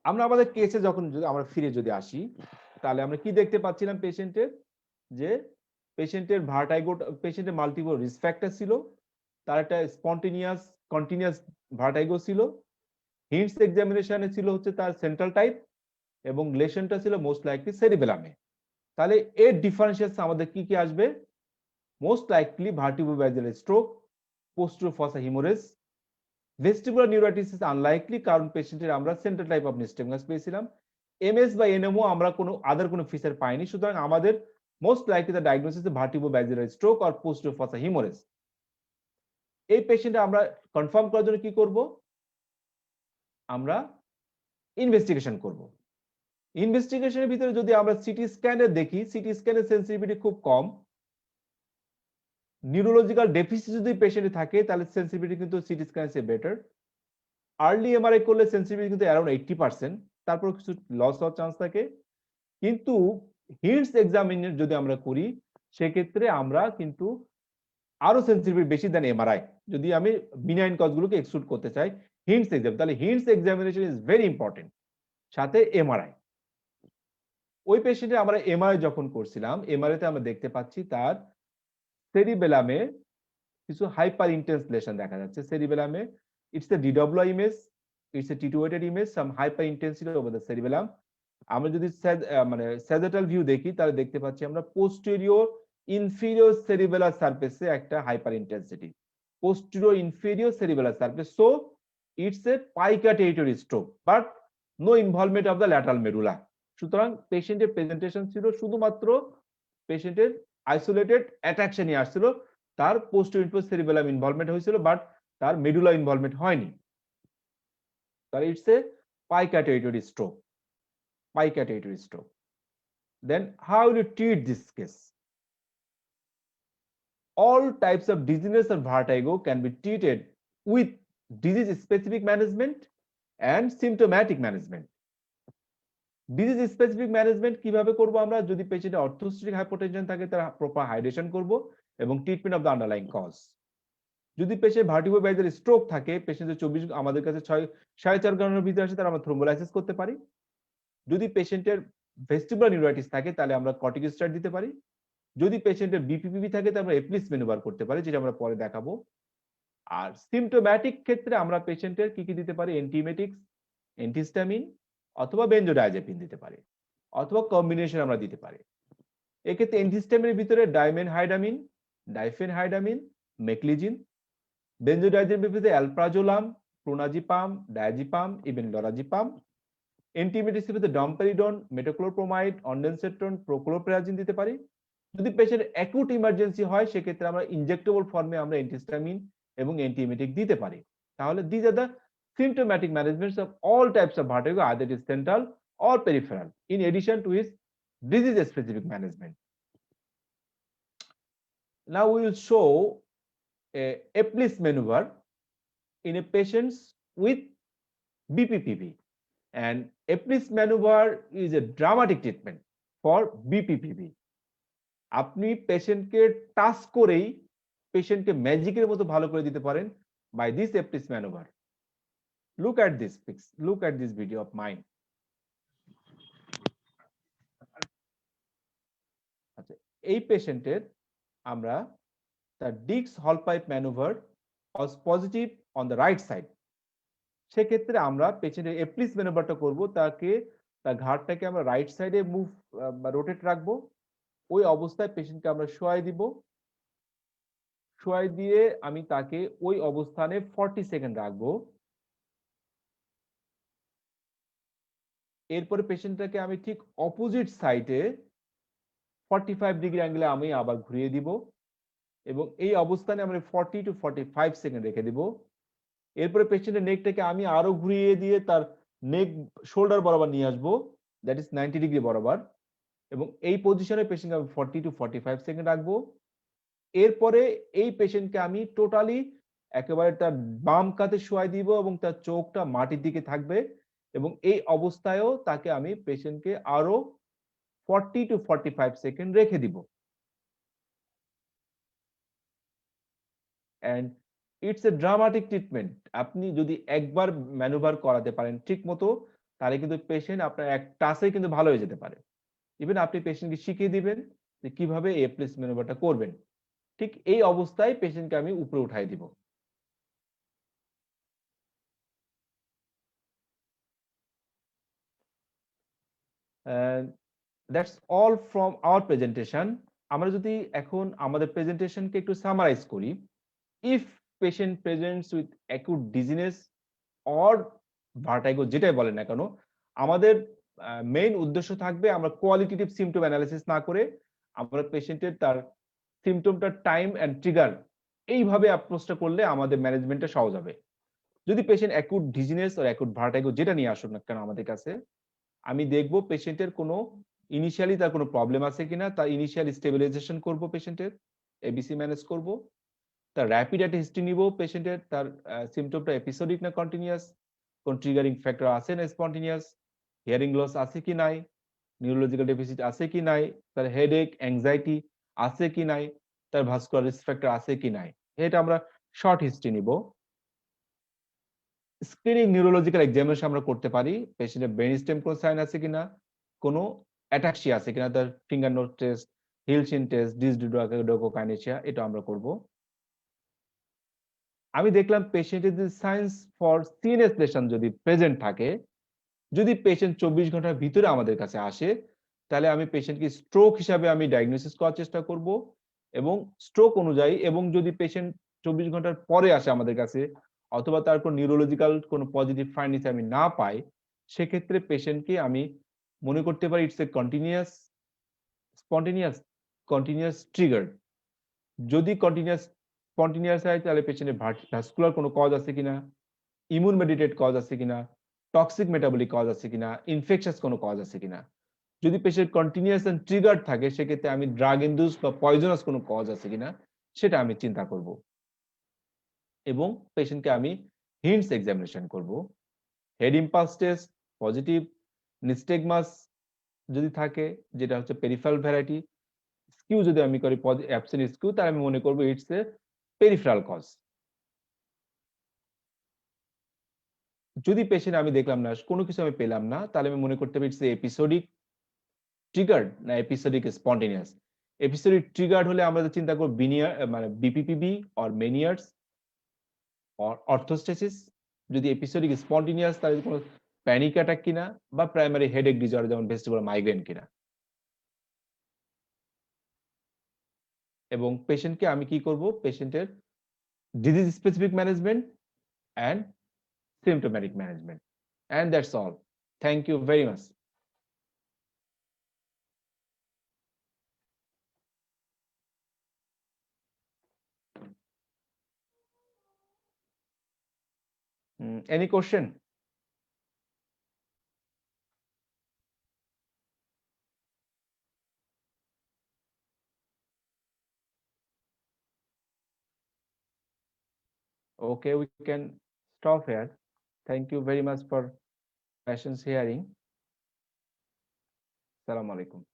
আমরা আমাদের কেসে যখন আমরা ফিরে যদি আসি তাহলে আমরা কি দেখতে পাচ্ছিলাম পেশেন্টের, যে পেশেন্টের ভার্টাইগো, পেশেন্টের মাল্টিপল রিস্ক ফ্যাক্টর ছিল, তার একটা স্পন্টেনিয়াস কন্টিনিউয়াস ভার্টাইগো ছিল, হিন্টস এক্সামিনেশনে ছিল হচ্ছে তার সেন্ট্রাল টাইপ এবং লেশনটা ছিল মোস্ট লাইকলি সেরিবেলামে। তাহলে এর ডিফারেন্সিয়েশন আমাদের কি কি আসবে? Most likely vertebrobasilar stroke, posterior fossa haemorrhage, vestibular neuritis is unlikely, কারণ পেশেন্টের আমরা সেন্ট্রাল টাইপ অফ নিস্টেগমাস পেয়েছিলাম। এমএস বা এনএমও আমরা কোনো আদার কোনো ফিচার পাইনি, সুতরাং আমাদের most likely the diagnosis vertebrobasilar stroke আর পোস্টেরিয়র ফসা হিমোরেজ। এই পেশেন্টে আমরা কনফার্ম করার জন্য কি করব? আমরা ইনভেস্টিগেশন করব। ইনভেস্টিগেশনের ভিতরে যদি আমরা সিটি স্ক্যানে দেখি, সিটি স্ক্যানের সেন্সিটিভিটি খুব কম। নিউরোলজিক্যাল ডেফিসিট যদি পেশেন্টে থাকে তাহলে সেন্সিটিভিটি কিন্তু সিটি স্ক্যানে চেয়ে বেটার। আর্লি এমআরআই করলে সেন্সিটিভিটি কিন্তু অ্যারাউন্ড 80%, তারপর কিছু লস হওয়ার চান্স থাকে। কিন্তু হিন্টস এক্সামিনেশন যদি আমরা করি সেক্ষেত্রে আমরা কিন্তু আরো সেন্সিটিভিটি বেশি দেন এমআরআই, যদি আমি বিনাইন কজগুলোকে এক্সক্লুড করতে চাই হিন্টস এক্সাম, তাহলে hints examination is very important, সাথে এমআরআই। ওই পেশেন্টে আমরা এমআরআই যখন করছিলাম, এমআরআইতে আমরা দেখতে পাচ্ছি তার সেরিবেলামে কিছু হাইপার ইন্টেন্স লেশন দেখা যাচ্ছে। সেরিবেলামে it's a DWI image, it's a T two weighted image, some hyper intensity over the cerebellum. আমরা যদি মানে স্যাজেটাল ভিউ দেখি তাহলে দেখতে পাচ্ছি আমরা পোস্টেরিয়র ইনফেরিয়র সেরিবেলার সারফেসে একটা hyper intensity, posterior inferior cerebellar surface. So it's a PICA territory stroke but no involvement of the lateral medulla. সুতরাং পেশেন্টের প্রেজেন্টেশন ছিল শুধুমাত্র পেশেন্টের আইসোলেটেড অ্যাট্রাকশন নিয়ে আসছিল, তার পোস্টেরিয়র সেরিবেলাম ইনভলভমেন্ট হয়েছিল বাট তার মেডুলা ইনভলভমেন্ট হয়নি। তাহলে it's a PICA territory stroke, pica territory stroke. Then how will you treat this case? All types of dizziness and vertigo can be treated with disease specific management and symptomatic management. Disease specific management কিভাবে করব আমরা? যদি পেশেন্টের অর্থোস্টেটিক হাইপোটেনশন থাকে তার প্রপার হাইড্রেশন করব এবং treatment of the underlying cause. যদি পেশেন্ট ভার্টিব্রোব্যাজিয়াল স্ট্রোক থাকে, পেশেন্টের 24 আমাদের কাছে 6.5 ঘন্টার ভিতরে আসে, তার আমরা থ্রোম্বোলাইসিস করতে পারি। যদি পেশেন্টের ভেস্টিবুলার নিউরাইটিস থাকে তাহলে আমরা কর্টিকোস্টেরয়েড দিতে পারি। যদি পেশেন্টের বিপিপিভি থাকে তাহলে আমরা এপ্লিস ম্যানুভার করতে পারি, যেটা আমরা পরে দেখাবো। আর সিম্পটোম্যাটিক ক্ষেত্রে আমরা পেশেন্টের কি কি দিতে পারি? অ্যান্টিএমেটিক্স, অ্যান্টিহিস্টামিন অথবা বেনজোডায়াজেপিন দিতে পারি, অথবা কম্বিনেশন আমরা দিতে পারি। এক্ষেত্রে অ্যান্টিহিস্টামিনের ভিতরে ডাইমেনহাইডামিন, ডাইফেনহাইডামিন, মেক্লিজিন। বেনজোডায়াজেপিনের ভিতরে অ্যালপ্রাজোলাম, ক্লোনাজিপাম, ডায়াজিপাম, ইভেন লরাজিপাম। অ্যান্টিএমেটিক্সের ভিতরে ডমপেরিডন, মেটোক্লোরোপ্রোমাইড, অনডেনসেট্রন, প্রোক্লোরপ্রাজিন দিতে পারি। যদি পেশেন্ট অ্যাকুট ইমার্জেন্সি হয় সেক্ষেত্রে আমরা ইনজেক্টেবল ফর্মে আমরা অ্যান্টিহিস্টামিন এবং অ্যান্টিএমেটিক দিতে পারি। তাহলে this are the symptomatic management of all types of vertigo, either it is central or peripheral, in addition to its disease specific management. Now we will show a Epley's maneuver in a patients with BPPV, and Epley's maneuver is a dramatic treatment for BPPV. আপনি পেশেন্টকে টাচ করেই পেশেন্টকে ম্যাজিকের মতো ভালো করে দিতে পারেন by this Epley's maneuver. Look at this look at this video of mine. এই পেশেন্টের আমরা তার ডিক্স হল pipe manoeuvre was positive on the right side, সেক্ষেত্রে আমরা পেশেন্টের এপ্লিস ম্যানুভারটা করব, তাকে তার ঘাড়টাকে আমরা রাইট সাইডে মুভ বা রোটেট রাখবো। ওই অবস্থায় পেশেন্টকে আমরা শোয়াই দিব, শোয়াই দিয়ে আমি তাকে ওই অবস্থানে 40 সেকেন্ড রাখবো। এরপরে পেশেন্টটাকে আমি ঠিক অপোজিট সাইডে 45 ডিগ্রি অ্যাঙ্গেলে আমি আবার ঘুরিয়ে দিব এবং এই অবস্থানে আমরা 40 to 45 সেকেন্ড রেখে দিব। এরপরে পেশেন্টের নেকটাকে আমি আরো ঘুরিয়ে দিয়ে তার নেক শোল্ডার বরাবর নিয়ে আসবো, দ্যাট ইজ 90 ডিগ্রি বরাবর, এবং এই পজিশনে পেশেন্টকে আমি 40 to 45 সেকেন্ড রাখবো। এরপরে এই পেশেন্টকে আমি টোটালি একেবারে তার বাম কাতে শোয়াই দিব এবং তার চোখটা মাটির দিকে থাকবে এবং এই অবস্থায়ও তাকে আমি পেশেন্টকে আরো 40 to 45 সেকেন্ড রেখে দিব। And it's a dramatic treatment. আপনি যদি একবার ম্যানুভার করাতে পারেন ঠিক মতো, তাহলে কিন্তু পেশেন্ট আপনার এক টাসে কিন্তু ভালো হয়ে যেতে পারে। ইভেন আপনি পেশেন্টকে শিখিয়ে দিবেন যে কিভাবে এই এপ্লিস ম্যানুভারটা করবেন। ঠিক এই অবস্থায় পেশেন্টকে আমি উপরে উঠাই দিব। That's all from our presentation. আমরা যদি এখন আমাদের প্রেজেন্টেশনকে একটু সামারাইজ করি, if patient presents with acute dizziness or vertigo, যেটাই বলেন না কেন, আমাদের মেইন উদ্দেশ্য থাকবে আমরা কোয়ালিটেটিভ সিমটম অ্যানালিসিস না করে আমরা পেশেন্টের তার সিমটমটা টাইম অ্যান্ড ট্রিগার এইভাবে অ্যাপ্রোচটা করলে আমাদের ম্যানেজমেন্টটা সহজ হবে। যদি patient acute dizziness or acute vertigo যেটা নিয়ে আসুন না কেন আমাদের কাছে, আমি দেখব পেশেন্টের কোনো ইনিশিয়ালি তার কোনো প্রবলেম আছে কিনা, তার ইনিশিয়াল স্টেবিলাইজেশন করব, পেশেন্টের এবিসি ম্যানেজ করব, তার র্যাপিড একটা হিস্ট্রি নিব পেশেন্টের, তার সিমটমটা এপিসোডিক না কন্টিনিউয়াস, কোন ট্রিগারিং ফ্যাক্টর আছে না স্পন্টেনিয়াস, হিয়ারিং লস আছে কি নাই, নিউরোলজিক্যাল ডেফিসিট আছে কি নাই, তার হেডেক অ্যাংজাইটি আছে কি নাই, তার ভাস্কুলার রিস্ক ফ্যাক্টর আছে কি নাই, এটা আমরা শর্ট হিস্ট্রি নিব। স্ক্রিনিং নিউরোলজিক্যাল এক্সামিনেশন আমরা করতে পারি, পেশেন্টের ব্রেন স্টেম কোন সাইন আছে কিনা, কোনো অ্যাটাক্সিয়া আছে কিনা, তার ফিঙ্গার নোট টেস্ট, হিলসিন টেস্ট, ডিসডিডোকাইনেসিয়া, এটা আমরা করব। আমি দেখলাম পেশেন্টের যে সাইন্স ফর সিএনএস লেশন যদি প্রেজেন্ট থাকে, যদি পেশেন্ট 24 ঘন্টার ভিতরে আমাদের কাছে আসে, তাহলে আমি পেশেন্টকে স্ট্রোক হিসাবে আমি ডায়াগনোসিস করার চেষ্টা করব এবং স্ট্রোক অনুযায়ী, এবং যদি পেশেন্ট 24 ঘন্টার পরে আসে আমাদের কাছে অথবা তার কোনো নিউরোলজিক্যাল কোনো পজিটিভ ফাইন্ডিংস আমি না পাই, সেক্ষেত্রে পেশেন্টকে আমি মনে করতে পারি it's A continuous continuous trigger. যদি স্পন্টেনিয়াস হয় তাহলে পেশেন্টের ভাস্কুলার কোনো কজ আছে কিনা, ইমিউন মেডিটেড কজ আছে কিনা, টক্সিক মেটাবলিক কজ আছে কিনা, ইনফেকশাস কোনো কজ আছে কিনা। যদি পেশেন্ট কন্টিনিউয়াস এন্ড ট্রিগার থাকে, সেক্ষেত্রে আমি ড্রাগ ইনডিউস বা পয়জনাস কোনো কজ আছে কিনা সেটা আমি চিন্তা করব এবং পেশেন্টকে আমি হিন্টস এক্সামিনেশন করব। হেড ইম্পালস টেস্ট পজিটিভ, নিস্টেগমাস যদি থাকে যেটা হচ্ছে পেরিফেরাল ভ্যারাইটি, স্কিউ যদি আমি করি অ্যাবসেন্ট স্কিউ, তাহলে আমি মনে করব ইটস এ পেরিফেরাল কজ। যদি পেশেন্ট আমি দেখলাম না, কোনো কিছু আমি পেলাম না, তাহলে আমি মনে করতে পারি ইটস এপিসোডিক ট্রিগার্ড না এপিসোডিক স্পন্টেনিয়াস। এপিসোডিক ট্রিগার্ড হলে আমরা চিন্তা করব মানে বিপিপিবি অর মেনিয়ার্স অর অর্থোস্টেসিস। যদি এপিসোডিক স্পন্টেনিয়াস, তাহলে কোনো প্যানিক অ্যাটাক কিনা বা প্রাইমারি হেডেক ডিসঅর্ডার যেমন ভেস্টিবুলার মাইগ্রেন কিনা। এবং পেশেন্টকে আমি কি করব, পেশেন্টের disease specific management and symptomatic management. And that's all. Thank you very much. Any question? Okay, we can stop here. Thank you very much for patience hearing. Assalamu alaikum.